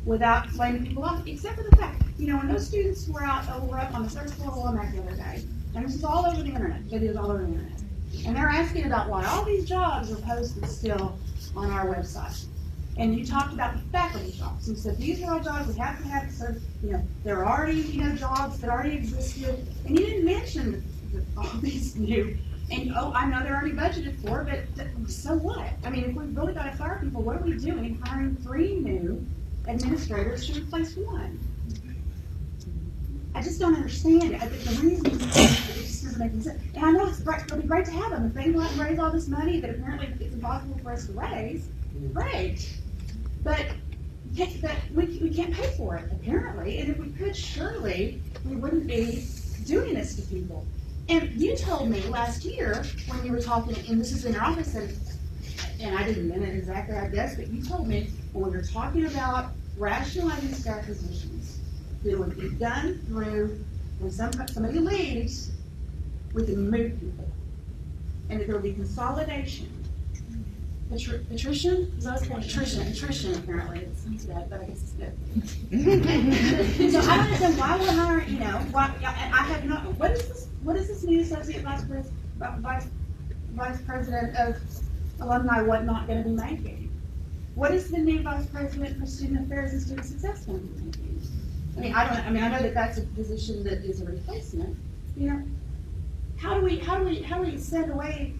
without laying people off, except for the fact, when those students were up on the 3rd floor of Womack the other day, and this is all over the internet, videos all over the internet, and they're asking about why all these jobs are posted still on our website. And you talked about the faculty jobs. You said these are all jobs we have to have, so, there are already, jobs that already existed, and you didn't mention all these new. And I know they're already budgeted for, but so what? If we've really got to fire people, what are we doing hiring 3 new administrators to replace 1? I just don't understand it. The reason it just doesn't make any sense. And I know it'll be great to have them. If they go out and raise all this money that apparently it's impossible for us to raise, great. But we can't pay for it, apparently. And if we could, surely we wouldn't be doing this to people. And you told me last year when you were talking, and this is in your office, and I didn't mean it exactly, I guess, but you told me when we were talking about rationalizing staff positions, that it would be done through when somebody leaves, we can move people, and that there would be consolidation. Attrition? Is that what it's called? Attrition, apparently. It sounds bad, but I guess it's good. So I don't understand why we're hiring, I have no, what is this new associate vice president of alumni whatnot going to be making? What is the new vice president for student affairs and student success going to be making? I know that that's a position that is a replacement. How do we send away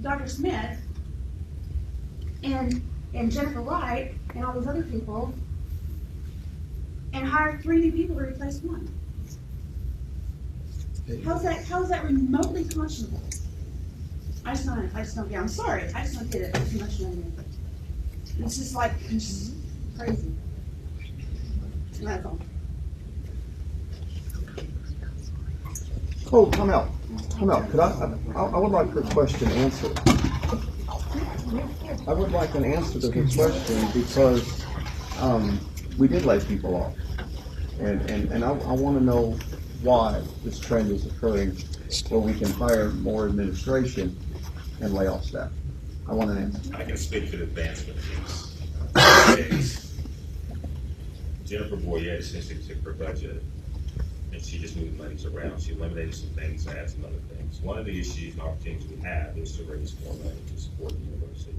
Dr. Smith and Jennifer Wright and all those other people and hire 3 new people to replace 1? How's that remotely conscionable? I just don't get it. I'm sorry. I just don't get it. It's too much money. It's just crazy. And that's all. Oh, come out. Could I would like her question answered. I would like an answer to the question because we did lay people off. And I want to know why this trend is occurring where we can hire more administration and lay off staff. I want an answer. I can speak to the advancement piece. Jennifer Boyer essentially took her budget and she just moved monies around. She eliminated some things, added some other things. One of the issues and opportunities we have is to raise more money to support the university.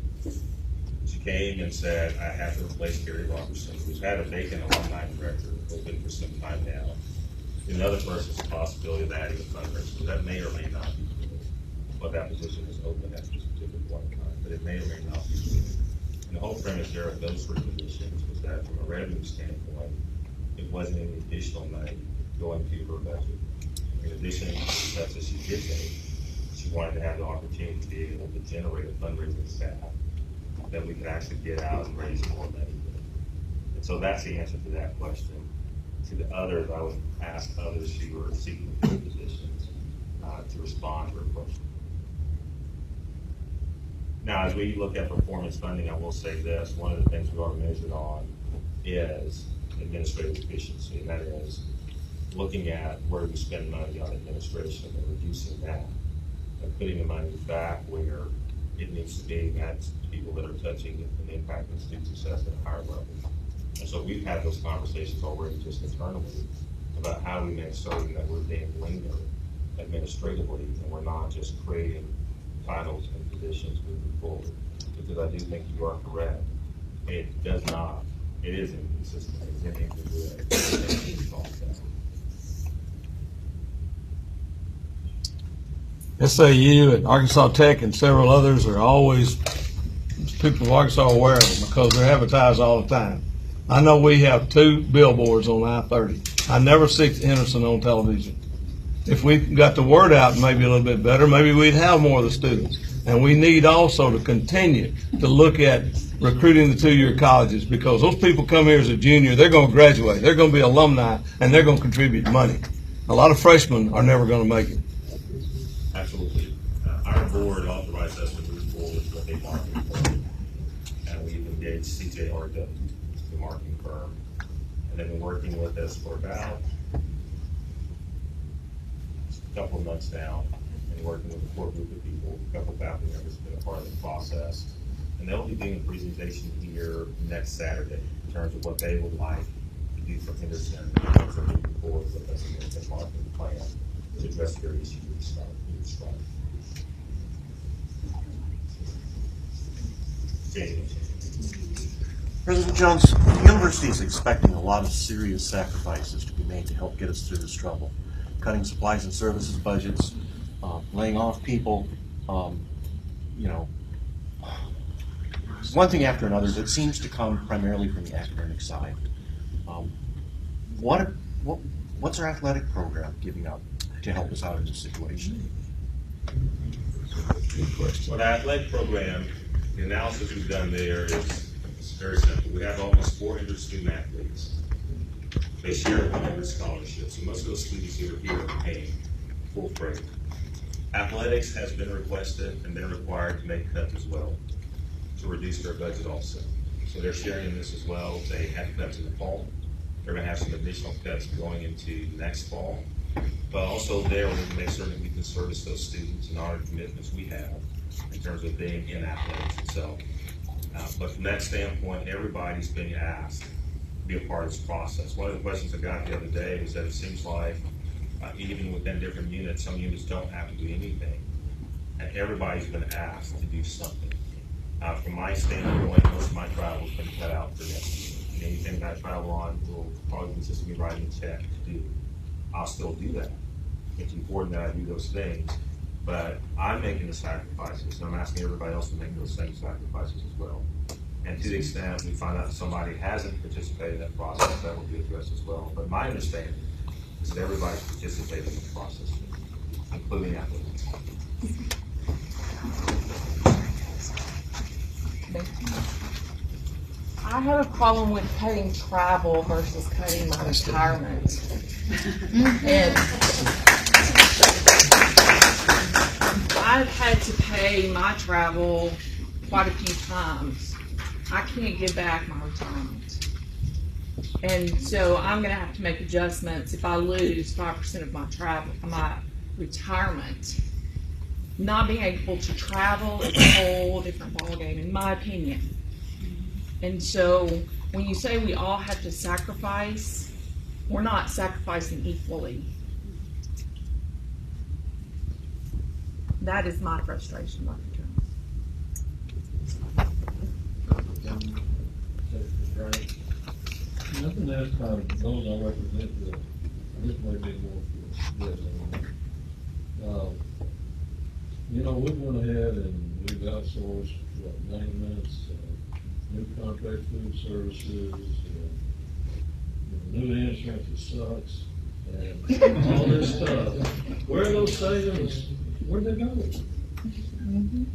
She came and said, I have to replace Gary Robertson, who's had a vacant alumni director open for some time now. Another person's a possibility of adding a fundraiser. That may or may not be true. But that position is open at this particular point in time, but it may or may not be true. And the whole premise there of those three positions was that from a revenue standpoint, it wasn't any additional money going to her budget. In addition to the steps that she did take, she wanted to have the opportunity to be able to generate a fundraising staff that we could actually get out and raise more money with. And so that's the answer to that question. To the others, I would ask others who are seeking those positions to respond to her question. Now, as we look at performance funding, I will say this, one of the things we are measured on is administrative efficiency, and that is looking at where we spend money on administration and reducing that and putting the money back where it needs to be. That's people that are touching and impacting student success at a higher level. And so we've had those conversations already just internally about how we make certain that we're being leaner administratively and we're not just creating titles and positions moving forward. Because I do think you are correct. It is inconsistent. It's incongruent. SAU and Arkansas Tech and several others are always, people of Arkansas are aware of them because they're advertised all the time. I know we have 2 billboards on I-30. I never see Henderson on television. If we got the word out maybe a little bit better, maybe we'd have more of the students. And we need also to continue to look at recruiting the 2-year colleges because those people come here as a junior, they're going to graduate, they're going to be alumni, and they're going to contribute money. A lot of freshmen are never going to make it. Absolutely. Our board authorized us to move forward with a marketing firm, and we've engaged CJRW, the marketing firm, and they've been working with us for about a couple of months now, and working with a core group of people, a couple of faculty members have been a part of the process, and they'll be doing a presentation here next Saturday in terms of what they would like to do for Henderson in terms of moving forward with us in the marketing plan to address their issues. President Jones, the university is expecting a lot of serious sacrifices to be made to help get us through this trouble. Cutting supplies and services budgets, laying off people, one thing after another that seems to come primarily from the academic side. What's our athletic program giving up to help us out in this situation? Good question. Well, the athletic program, the analysis we've done there is very simple. We have almost 400 student athletes. They share 100 scholarships, so most of those students who are here are paying full freight. Athletics has been requested and they're required to make cuts as well to reduce their budget also. So they're sharing this as well. They had cuts in the fall. They're going to have some additional cuts going into next fall. But also there, we need to make certain that we can service those students and honor the commitments we have in terms of being in athletics itself. But from that standpoint, everybody's being asked to be a part of this process. One of the questions I got the other day was that it seems like even within different units, some units don't have to do anything. And everybody's been asked to do something. From my standpoint, most of my travel has been cut out for next year. And anything that I travel on will probably consist of me writing a check to do. I'll still do that. It's important that I do those things, but I'm making the sacrifices, and I'm asking everybody else to make those same sacrifices as well. And to the extent we find out somebody hasn't participated in that process, that will be addressed as well. But my understanding is that everybody's participating in the process, including athletes. I have a problem with cutting travel versus cutting my retirement. And I've had to pay my travel quite a few times, I can't give back my retirement. And so I'm gonna have to make adjustments if I lose 5% of my my retirement. Not being able to travel is a whole different ballgame, in my opinion. And so when you say we all have to sacrifice, we're not sacrificing equally. That is my frustration, Dr. Jones. Nothing else kind of those I represent, this may be more for this. You know, we went ahead and we've outsourced, what, maintenance, new contract food services, new insurance that sucks, and all this stuff. Where are those savings? Where'd they go? I mean,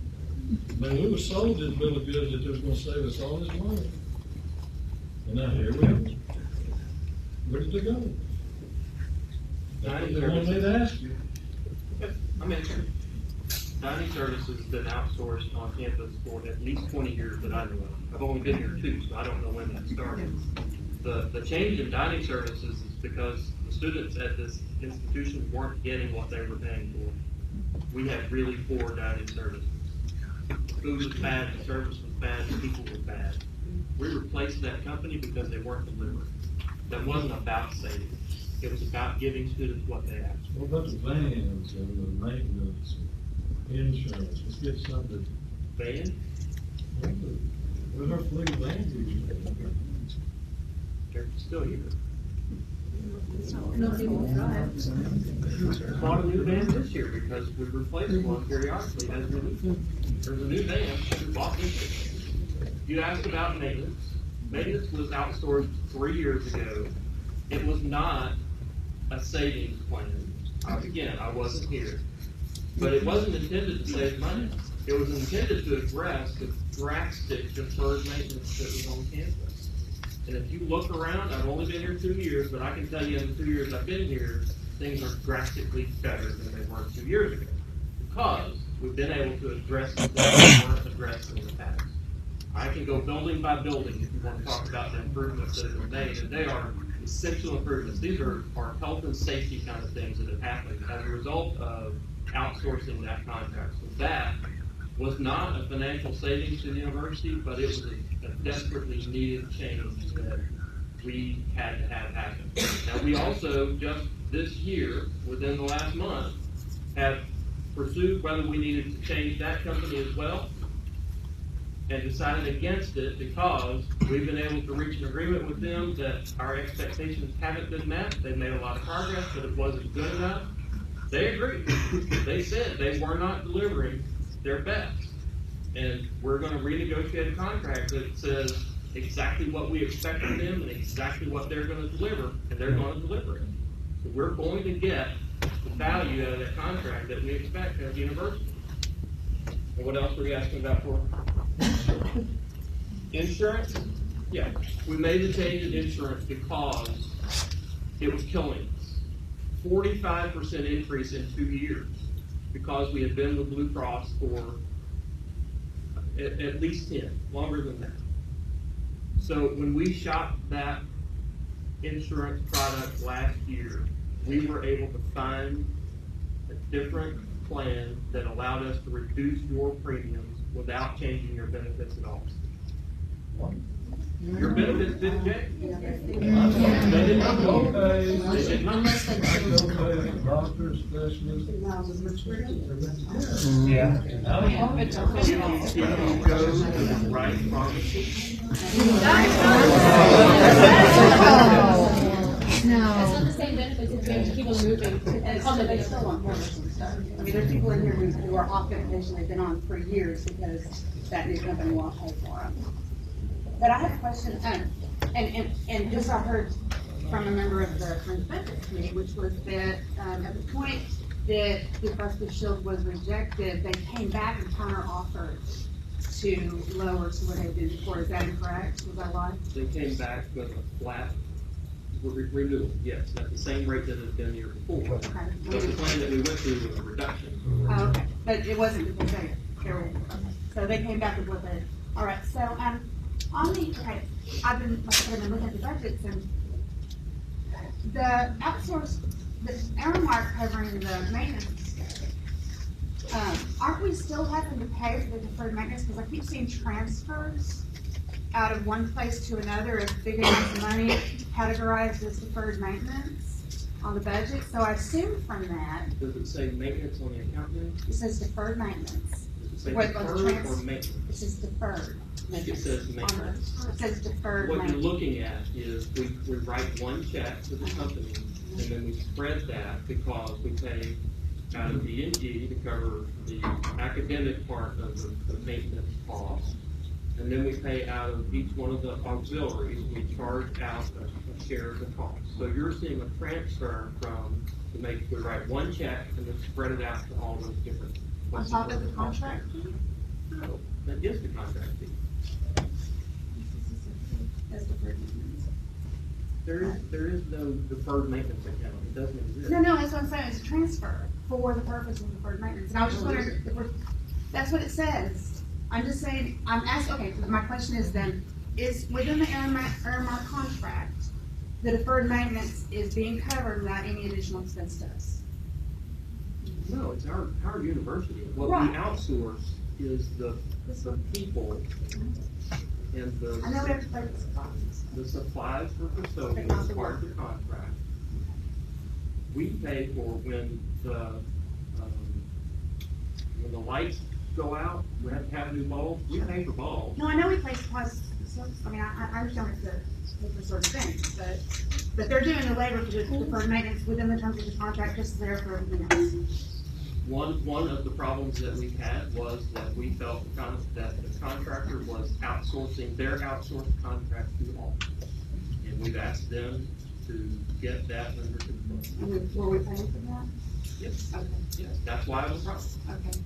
we were sold this bill of goods that it was gonna save us all this money. And now here we are. Where did they go? That's what they want me to ask you. I'm answering. Dining services has been outsourced on campus for at least 20 years that I know of. I've only been here 2, so I don't know when that started. The change in dining services is because the students at this institution weren't getting what they were paying for. We had really poor dining services. Food was bad, the service was bad, the people were bad. We replaced that company because they weren't delivering. That wasn't about savings. It was about giving students what they asked for. What about the vans and the maintenance, insurance? Let's get something. Van? Where's our fleet of vans? They're still here. Nobody will drive. Bought a new van this year because we replace one periodically as we need them. There's a new van we bought this year. You asked about maintenance. Maintenance was outsourced 3 years ago. It was not a savings plan. Again, I wasn't here. But it wasn't intended to save money. It was intended to address the drastic deferred maintenance that was on campus. And if you look around, I've only been here 2 years, but I can tell you in the 2 years I've been here, things are drastically better than they were 2 years ago. Because we've been able to address the things that weren't addressed in the past. I can go building by building if you want to talk about the improvements that have been made, and they are essential improvements. These are health and safety kind of things that have happened as a result of outsourcing that contract. So that was not a financial savings to the university, but it was a desperately needed change that we had to have happen. Now, we also, just this year, within the last month, have pursued whether we needed to change that company as well, and decided against it because we've been able to reach an agreement with them that our expectations haven't been met. They've made a lot of progress, but it wasn't good enough. They agreed. They said they were not delivering their best. And we're going to renegotiate a contract that says exactly what we expect from them and exactly what they're going to deliver, and they're going to deliver it. So we're going to get the value out of that contract that we expect as a university. And what else were you asking about for? Insurance? Yeah. We made the change in insurance because it was killing us. 45% increase in 2 years because we had been with Blue Cross for at least 10, longer than that. So when we shopped that insurance product last year, we were able to find a different plan that allowed us to reduce your premiums without changing your benefits at all. Your benefits didn't change. They did not go. They did not. Doctor, specialist. Yeah. You go to the right pharmacy. No. It's not the same benefits, it's going to keep on moving. And so they still want Henderson stuff. I mean, there's people in here who are off medication they've been on for years because that new company won't pay for them. But I have a question, and this I heard from a member of the Fringe Benefits Committee, which was that at the point that the Blue Shield was rejected, they came back and counter-offered to lower to what they've been before. Is that incorrect? Was that right? They came back with a flat renewal, yes, at the same rate that it had been the year before. Okay. But the plan that we went through was a reduction. Oh, okay, but it wasn't because they were, So they came back with it. All right, so, on the, okay, I've been, like I said, I've been looking at the budgets and the outsource, the Aramark covering the maintenance. Aren't we still having to pay for the deferred maintenance? Because I keep seeing transfers out of one place to another of big amounts of money categorized as deferred maintenance on the budget. So I assume from that. Does it say maintenance on the account then? It says deferred maintenance. Does it say Wait, deferred or maintenance? It says deferred. It says maintenance. It says deferred What you're maintenance. looking at is we write one check to the company, and then we spread that because we pay out of the NG to cover the academic part of the maintenance cost. And then we pay out of each one of the auxiliaries, we charge out a share of the cost. So you're seeing a transfer from, we write one check and then spread it out to all those different. On top of the contract fee? No, that is the contract fee. That's deferred maintenance. There is no deferred maintenance account, it doesn't exist. No, that's what I'm saying, it's a transfer for the purpose of deferred maintenance. And I was just wondering, if we're, that's what it says. I'm just saying, I'm asking, okay, so my question is then, is within the Aramark contract, the deferred maintenance is being covered without any additional expense to us? No, it's our university. What Right. we outsource is the people and I know we have to pay the supplies. the supplies for custodians as part of the contract. We pay for when the lights go out, we have to have new bulbs, we pay for bulbs. No, I know we pay supplies, I mean, I understand it's the sort of thing, but they're doing the labor for the deferred maintenance within the terms of the contract, just there for everything else. One of the problems that we had was that we felt that the contractor was outsourcing their outsourced contract to all. And we've asked them to get that under control. And were we paying for that? Yes. Okay. Yes, that's why it was a problem. Okay.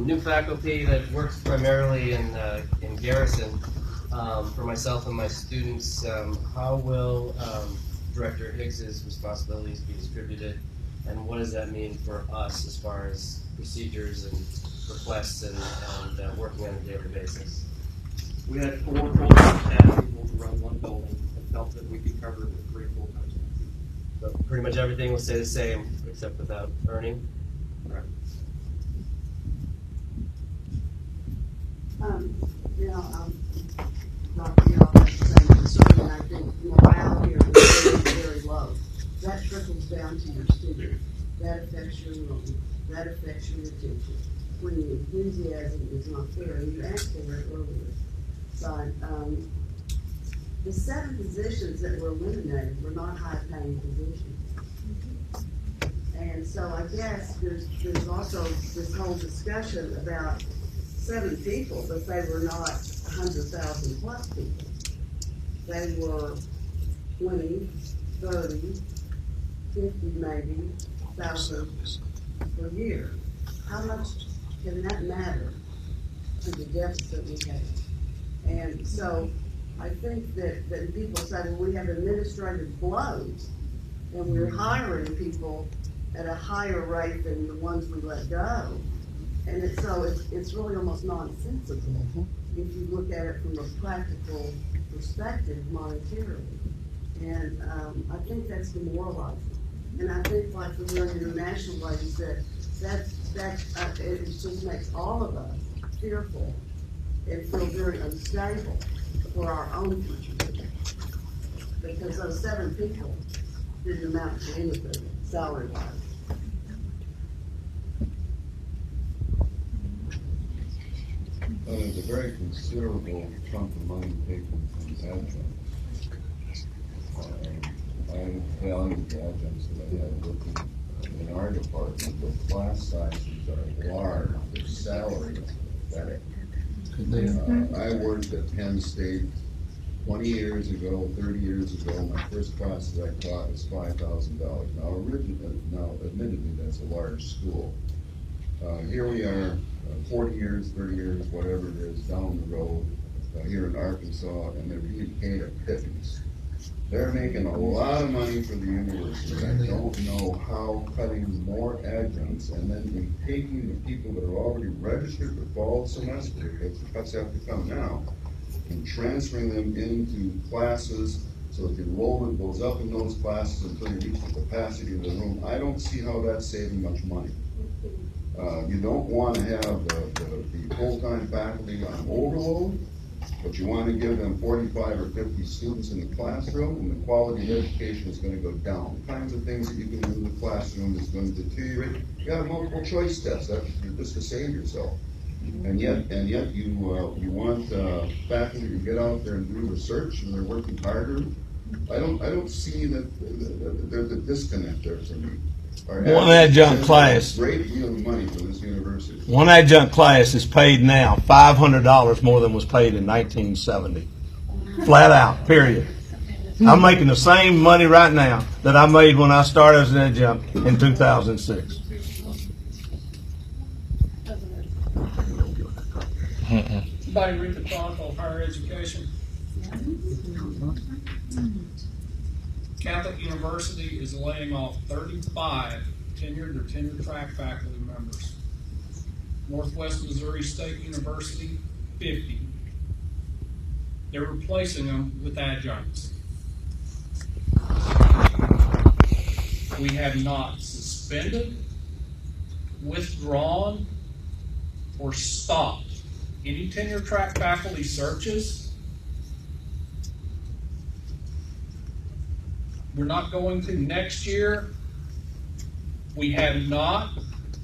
New faculty that works primarily in Garrison. For myself and my students, how will Director Higgs's responsibilities be distributed, and what does that mean for us as far as procedures and requests and working on a daily basis? We had 4 full-time staff people to run one building and felt that we could cover it with 3 full-time staff people. So pretty much everything will stay the same except without earning. Right. Dr. Y'all has the same concern, and I think morale here is very, very low. That trickles down to your students. That affects your enrollment. That affects your retention. When the enthusiasm is not there, and you asked for it earlier. So, the 7 positions that were eliminated were not high-paying positions. And so I guess there's also this whole discussion about 7 people, but they were not 100,000 plus people. They were 20, 30, 50 maybe, thousands per year. How much can that matter to the deficit we have? And so I think that people say, well, we have administrative blows and we're hiring people at a higher rate than the ones we let go. And it's really almost nonsensical if you look at it from a practical perspective monetarily. And I think that's demoralizing. And I think like the young international lady said, it just makes all of us fearful and feel very unstable for our own future. Because those 7 people didn't amount to anything, salary-wise. There's a very considerable chunk of money taken from adjuncts. I valued the adjuncts that I had working in our department. The class sizes are large, their salaries are pathetic. I worked at Penn State 20 years ago, 30 years ago. My first class that I taught was $5,000. Now, admittedly, that's a large school. Here we are, 40 years, 30 years, whatever it is, down the road, here in Arkansas, and they're being paid a pittance. They're making a lot of money for the university. I don't know how cutting more adjuncts students and then taking the people that are already registered for fall semester, because the cuts have to come now, and transferring them into classes so that the enrollment goes up in those classes until you reach the capacity of the room. I don't see how that's saving much money. You don't want to have the full-time faculty on overload, but you want to give them 45 or 50 students in the classroom, and the quality of education is going to go down. The kinds of things that you can do in the classroom is going to deteriorate. You have multiple choice tests. You're just to save yourself. And yet you want faculty to get out there and do research, and they're working harder. I don't see that there's a disconnect there for me. One adjunct class. Great deal of money for this university. One adjunct class is paid now $500 more than was paid in 1970. Flat out, period. I'm making the same money right now that I made when I started as an adjunct in 2006. Somebody read the Chronicle of Higher Education. Catholic University is laying off 35 tenured or tenure track faculty members. Northwest Missouri State University, 50. They're replacing them with adjuncts. We have not suspended, withdrawn, or stopped any tenure track faculty searches. We're not going to next year. We have not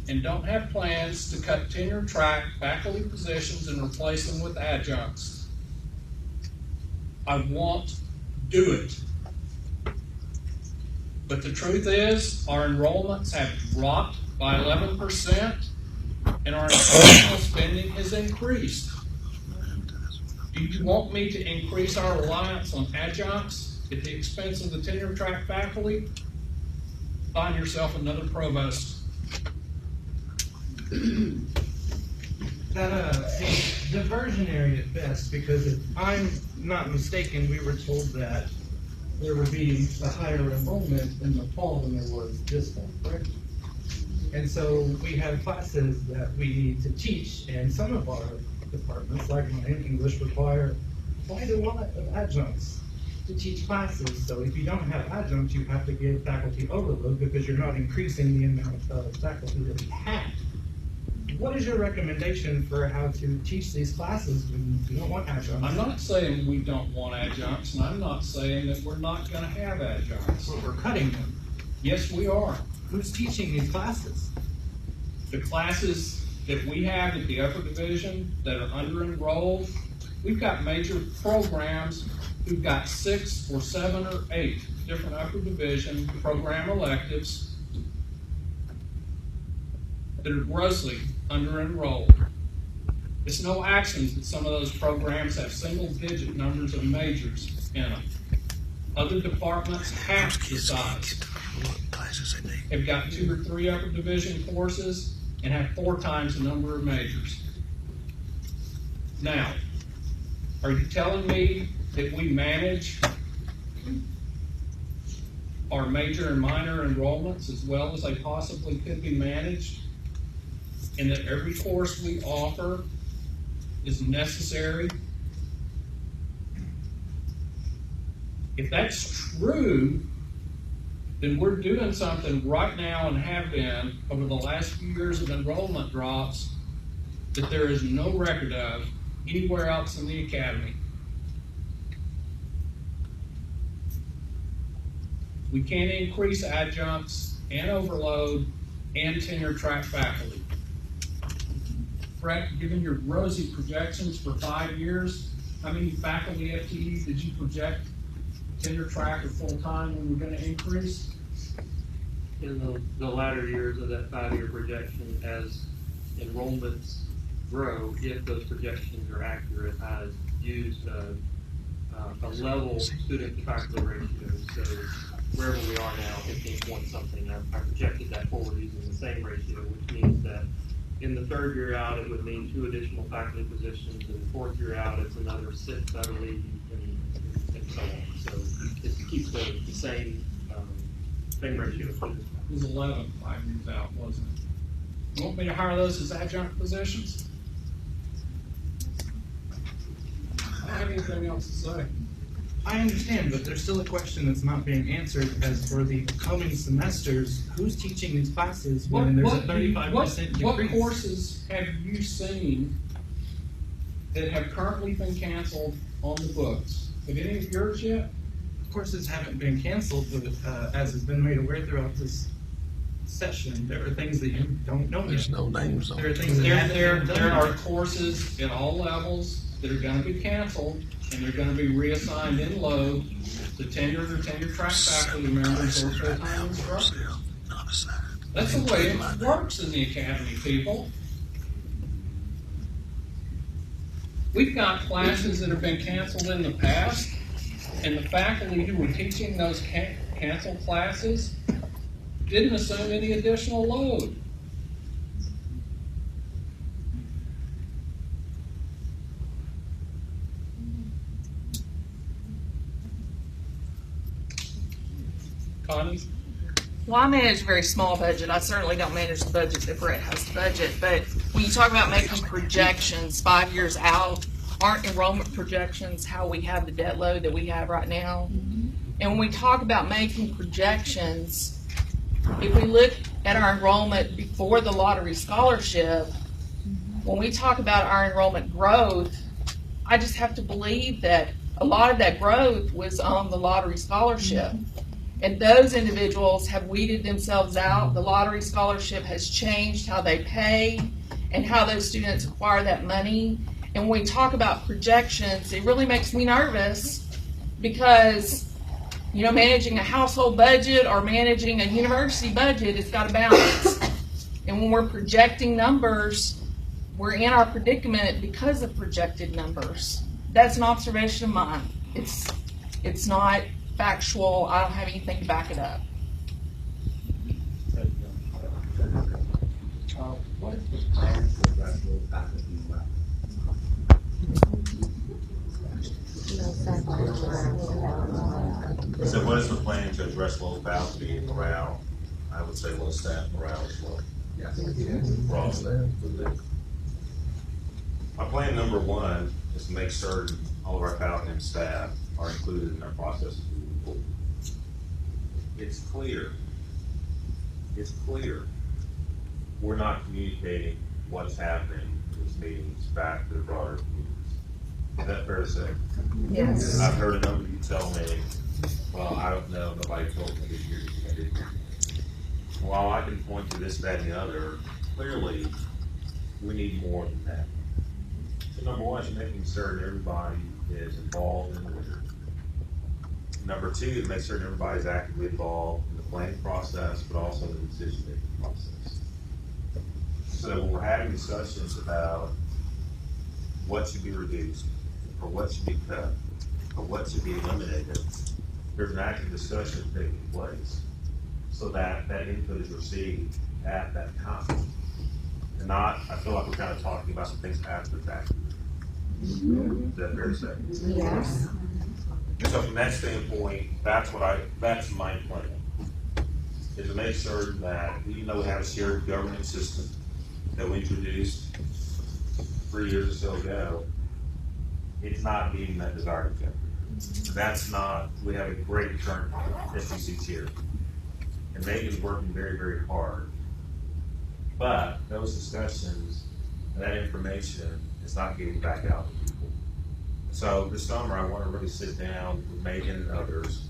and don't have plans to cut tenure track faculty positions and replace them with adjuncts. I won't do it. But the truth is, our enrollments have dropped by 11%, and our instructional spending has increased. Do you want me to increase our reliance on adjuncts at the expense of the tenure track faculty? Find yourself another provost. Diversionary at best, because if I'm not mistaken, we were told that there would be a higher enrollment in the fall than there was this fall, correct? And so we have classes that we need to teach, and some of our departments, like mine, English, require quite a lot of adjuncts to teach classes. So if you don't have adjuncts, you have to give faculty overload because you're not increasing the amount of faculty that we have. What is your recommendation for how to teach these classes when you don't want adjuncts? I'm not saying we don't want adjuncts, and I'm not saying that we're not going to have adjuncts. But we're cutting them. Yes, we are. Who's teaching these classes? The classes that we have at the upper division that are under-enrolled, we've got major programs who've got 6 or 7 or 8 different upper division program electives that are grossly under-enrolled. It's no accident that some of those programs have single-digit numbers of majors in them. Other departments, half the size, have got 2 or 3 upper division courses and have 4 times the number of majors. Now, are you telling me that we manage our major and minor enrollments as well as they possibly could be managed, and that every course we offer is necessary? If that's true, then we're doing something right now and have been over the last few years of enrollment drops that there is no record of anywhere else in the academy. We can't increase adjuncts and overload and tenure track faculty. Brett, given your rosy projections for 5 years, how many faculty FTEs did you project tenure track or full-time when we're going to increase? In the latter years of that 5-year projection, as enrollments grow, if those projections are accurate, I used a level student to faculty ratio. So wherever we are now, 15 point something, I projected that forward using the same ratio, which means that in the 3rd year out, it would mean 2 additional faculty positions. In the 4th year out, it's another 6, I believe, and so on. So it keeps the same ratio. It was 11 5 years out, wasn't it? You want me to hire those as adjunct positions? I don't have anything else to say. I understand, but there's still a question that's not being answered as for the coming semesters, who's teaching these classes when there's a 35% decrease? What courses have you seen that have currently been canceled on the books? Have any of yours yet? Courses haven't been canceled, but as has been made aware throughout this session, there are things that you don't know. There's no names on There are it. things that haven't been done There yet. are courses at all levels that are gonna be canceled, and they're gonna be reassigned in load to tenured or tenure-track faculty members or full-time instructors. That's the way it works in the academy, people. We've got classes that have been canceled in the past, and the faculty who were teaching those canceled classes didn't assume any additional load. Connie? Well, I manage a very small budget. I certainly don't manage the budget that Brett has to budget. But when you talk about making projections 5 years out, aren't enrollment projections how we have the debt load that we have right now? And when we talk about making projections, if we look at our enrollment before the lottery scholarship, when we talk about our enrollment growth, I just have to believe that a lot of that growth was on the lottery scholarship. And those individuals have weeded themselves out. The lottery scholarship has changed how they pay and how those students acquire that money. And when we talk about projections, it really makes me nervous because, you know, managing a household budget or managing a university budget, it's got a balance. And when we're projecting numbers, we're in our predicament because of projected numbers. That's an observation of mine. It's not factual. I don't have anything to back it up. What is the plan for graduate faculty left? So what is the plan to address low faculty and morale? I would say low staff morale as well. Yes. My plan number one is to make certain all of our faculty and staff are included in our processes moving forward. It's clear, we're not communicating what's happening in these meetings back to the broader communities. Is that fair to say? Yes. I've heard a number of you tell me, well, I don't know, nobody told me this year. While I can point to this, that, and the other, clearly, we need more than that. So number one is making certain everybody is involved in the work. Number two, to make certain everybody's actively involved in the planning process, but also the decision-making process. So that when we're having discussions about what should be reduced, or what should be cut, or what should be eliminated, there's an active discussion taking place, so that that input is received at that time. And not, I feel like we're kind of talking about some things after the fact. Is that fair to say? Yes. So from that standpoint, that's my plan, is to make certain that even though we have a shared government system that we introduced 3 years or so ago, it's not meeting that desired objective. That's not, we have a great current SEC chair, and Megan's working very, very hard. But those discussions, that information is not getting back out to people. So this summer, I want to really sit down with Megan and others,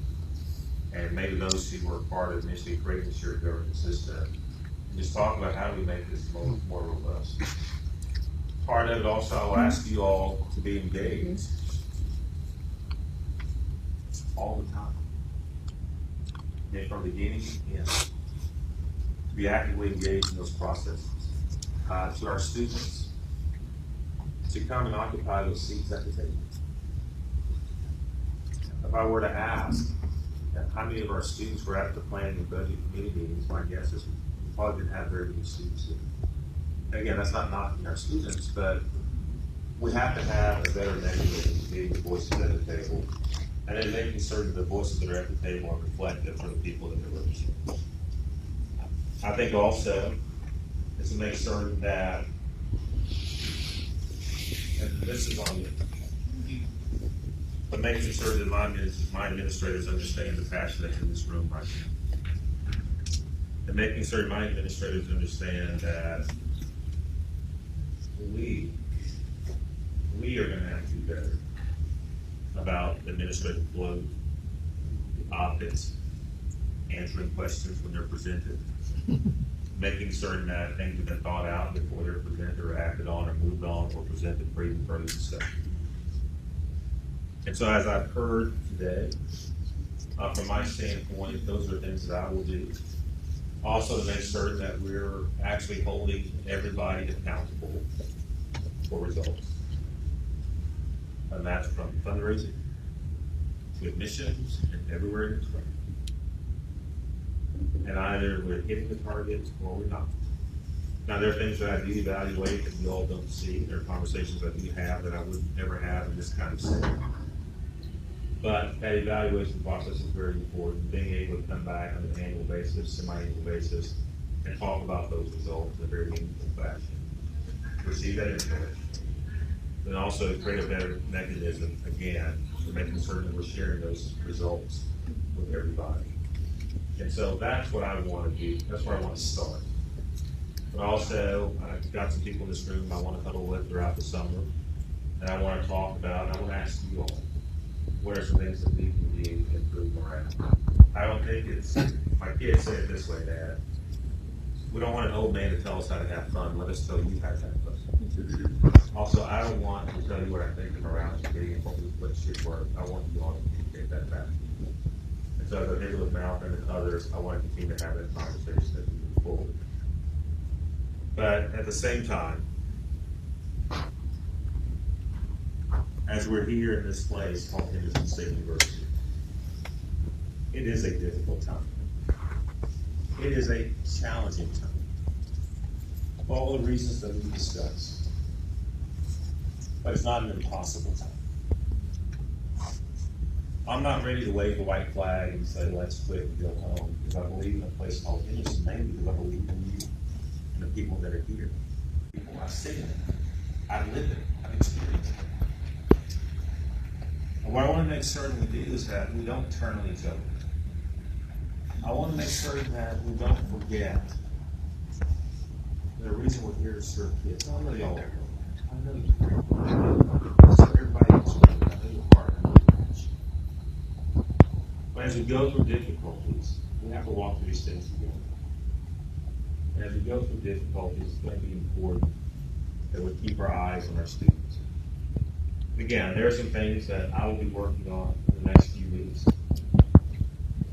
and maybe those who were part of initially creating the shared government system, and just talk about how do we make this more robust. Part of it also, I'll ask you all to be engaged all the time. And from beginning to end, to be actively engaged in those processes. To our students, to come and occupy those seats at the table. If I were to ask how many of our students were at the planning and budget committee meetings, my guess is we probably didn't have very many students here. Again, that's not knocking our students, but we have to have a better mechanism of getting the voices at the table, and then making certain the voices that are at the table are reflective for the people that they're representing. I think also, is to make certain that, and this is on you, but making sure that my administrators understand the passion that's in this room right now. And making sure my administrators understand that we are gonna have to do better about administrative load, the optics, answering questions when they're presented, making certain that things have been thought out before they're presented or acted on or moved on or presented for even further discussion. And so as I've heard today, from my standpoint, those are things that I will do. Also to make certain that we're actually holding everybody accountable for results. And that's from fundraising to admissions and everywhere in between. And either we're hitting the targets or we're not. Now, there are things that I do evaluate that you all don't see. There are conversations that you have that I would never have in this kind of setting. But that evaluation process is very important, being able to come back on an annual basis, semi-annual basis, and talk about those results in a very meaningful fashion. Receive that information. And also create a better mechanism, again, for making certain that we're sharing those results with everybody. And so that's what I want to do. That's where I want to start. But also, I've got some people in this room I want to huddle with throughout the summer. And I want to talk about, and I want to ask you all, what are some things that we can do to improve morale? I don't think it's, my kids say it this way, Dad. We don't want an old man to tell us how to have fun. Let us tell you how to have fun. Also, I don't want to tell you what I think of morale should be and what should work. I want you all to communicate that back. And so as I did with Malcolm and others, I want to continue to have that conversation as we move forward. But at the same time, as we're here in this place called Henderson State University, it is a difficult time. It is a challenging time. For all the reasons that we discussed. But it's not an impossible time. I'm not ready to wave the white flag and say, let's quit and go home, because I believe in a place called Henderson, mainly because I believe in you and the people that are here. People I've seen it, I've lived it, I've experienced it. And what I want to make certain we do is that we don't turn on each other. I want to make certain that we don't forget the reason we're here to serve kids. I know y'all are. I know you are. So everybody else, I know you're part of it. But as we go through difficulties, we have to walk through these things together. And as we go through difficulties, it's going to be important that we keep our eyes on our students. Again, there are some things that I will be working on in the next few weeks to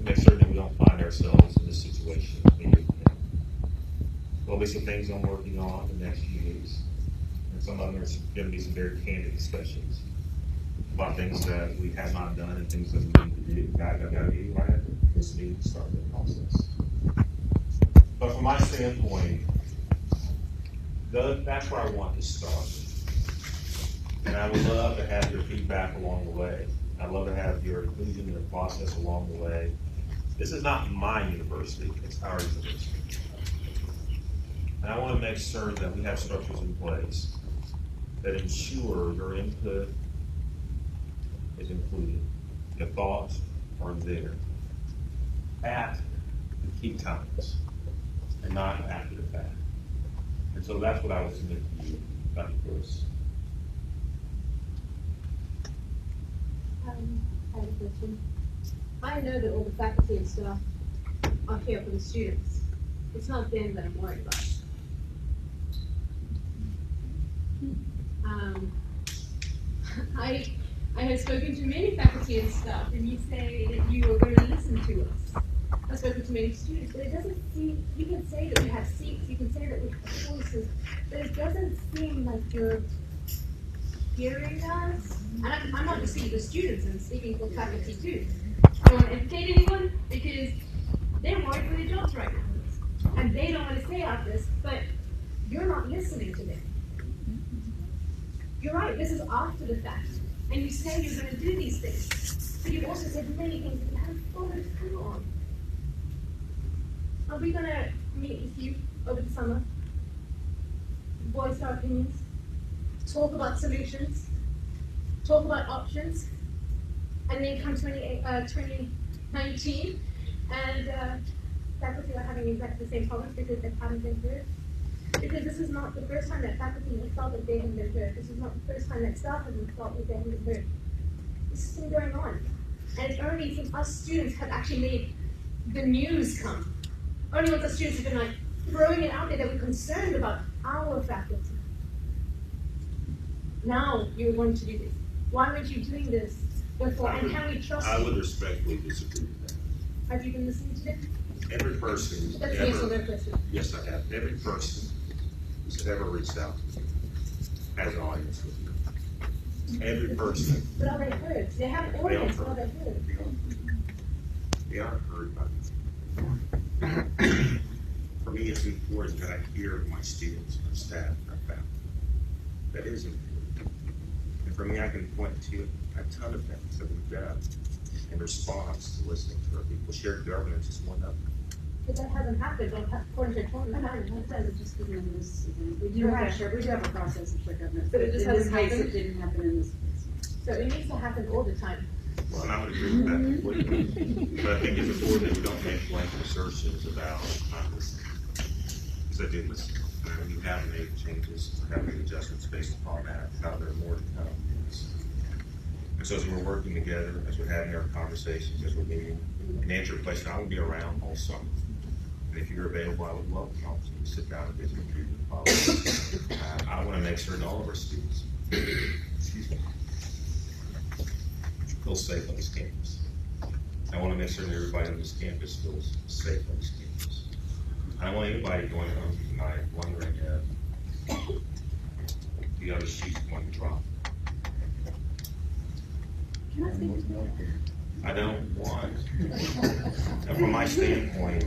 make certain that we don't find ourselves in this situation again. There'll be some things I'm working on in the next few weeks. And some of them are going to be some very candid discussions about things that we have not done and things that we need to do. Guys, I've got to be right after this meeting to start the process. But from my standpoint, that's where I want to start. And I would love to have your feedback along the way. I'd love to have your inclusion in the process along the way. This is not my university, it's our university. And I want to make certain that we have structures in place that ensure your input is included. Your thoughts are there at the key times and not after the fact. And so that's what I would submit to you, Dr. Bruce. I have a question. I know that all the faculty and staff are here for the students. It's not them that I'm worried about. I have spoken to many faculty and staff, and you say that you are going to listen to us. I've spoken to many students, but it doesn't seem, you can say that we have seats, you can say that we have voices, but it doesn't seem like you're hearing us. And I'm not just speaking for students, I'm speaking for faculty too. I don't want to implicate anyone because they're worried for their jobs right now. And they don't want to say out this, but you're not listening to them. You're right, this is after the fact. And you say you're going to do these things. But you've also said many things that you haven't followed through on. Are we going to meet with you over the summer voice our opinions, talk about solutions, talk about options, and then come 2019, and faculty are having exactly the same problems because they haven't been heard. Because this is not the first time that faculty have felt that they haven't been heard. This is not the first time that staff have felt that they haven't been heard. This has been going on. And it's only since us students have actually made the news come. Only once us students have been like throwing it out there that we're concerned about our faculty. Now you're going to do this. Why weren't you doing this before? And can we trust you? I would respectfully disagree with that. Have you been listening to them? Every person That's ever, yes or no question. yes, I have. Every person who's ever reached out to me has an audience with you. Every person. But are they heard? They have an audience, but are they heard? They aren't heard by me. For me, it's important that I hear my students, my staff, my faculty. That is important. And for me, I can point to a ton of things that we've done in response to listening to our people. Shared governance is one of them. But that hasn't happened, according to Tony. Just given in this event. We do have a process of shared governance, But it just in this hasn't case, happened? it didn't happen in this case. So it needs to happen all the time. Well, and I would agree with that completely. But I think it's important that we don't make blanket assertions about not listening. Because I did listen. And we have made changes, have made adjustments based upon that. Now there are more to come. And so as we're working together, as we're having our conversations, as we're meeting, and answer your question, I will be around all summer. And if you're available, I would love to talk to you, sit down and visit with you and follow. I want to make certain all of our students, excuse me, feel safe on this campus. I want to make certain everybody on this campus feels safe on this campus. I don't want anybody going home tonight wondering if the other shoe's going to drop. Can I speak to that? I don't want, and from my standpoint,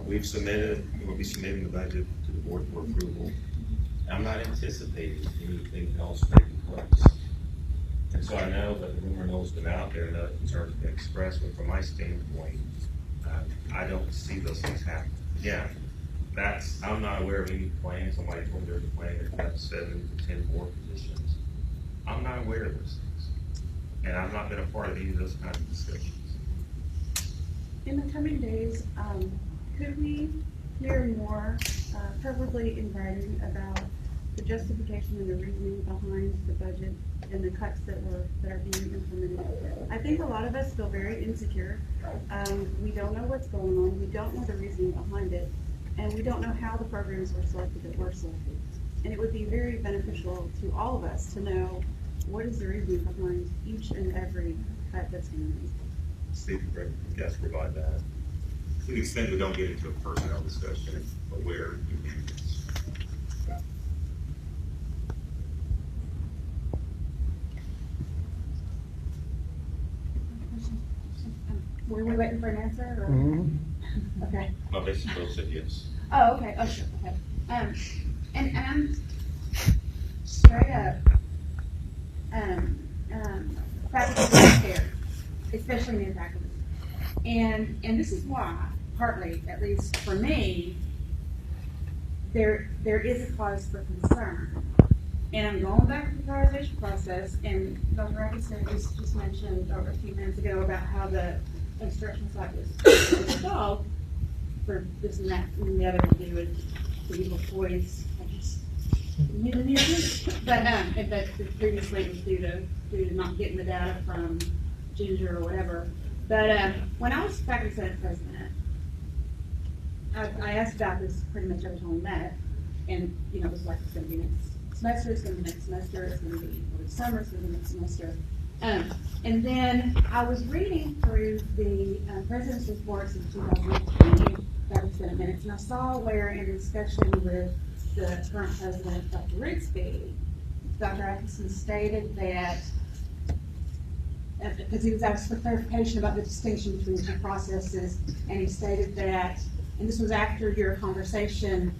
we've submitted, we'll be submitting the budget to the board for approval. I'm not anticipating anything else taking place. And so I know that the rumor mill's been out there and the concerns have been expressed, but from my standpoint, I don't see those things happening. Yeah, I'm not aware of any plans. Somebody told me there's a plan to have 7 to 10 board positions. I'm not aware of those things. And I've not been a part of any of those kinds of discussions. In the coming days, could we hear more, preferably in writing, about the justification and the reasoning behind the budget and the cuts that are being implemented? I think a lot of us feel very insecure. We don't know what's going on. We don't know the reasoning behind it. And we don't know how the programs were selected that were selected. And it would be very beneficial to all of us to know what is the reasoning behind each and every cut that's being made. Steve, you guys provide that. To the extent we don't get into a personnel discussion, but where you can. Were we waiting for an answer? Or? Okay. My basic bill said yes. Oh, okay. Oh, sure. Okay. And I'm straight up. Faculty care, especially new faculty, and this is why, partly, at least for me, there is a cause for concern. And I'm going back to the prioritization process, and Dr. Atkinson just mentioned a few minutes ago about how the instructional site was installed for this and that and the other to do with the evil toys. But previously it was due to not getting the data from Ginger or whatever. But when I was faculty senate president, I asked about this pretty much every time we met, and it was like it's going to be next semester, it's going to be next semester, it's going to be over the summer, it's going to be next semester. And then I was reading through the president's reports of 2020 faculty senate minutes, and I saw where in discussion with the current president, Dr. Rigsby, Dr. Atkinson stated that, because he was asked for clarification about the distinction between the two processes, and he stated that, and this was after your conversation,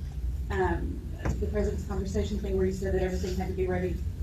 the president's conversation thing where he said that everything had to be ready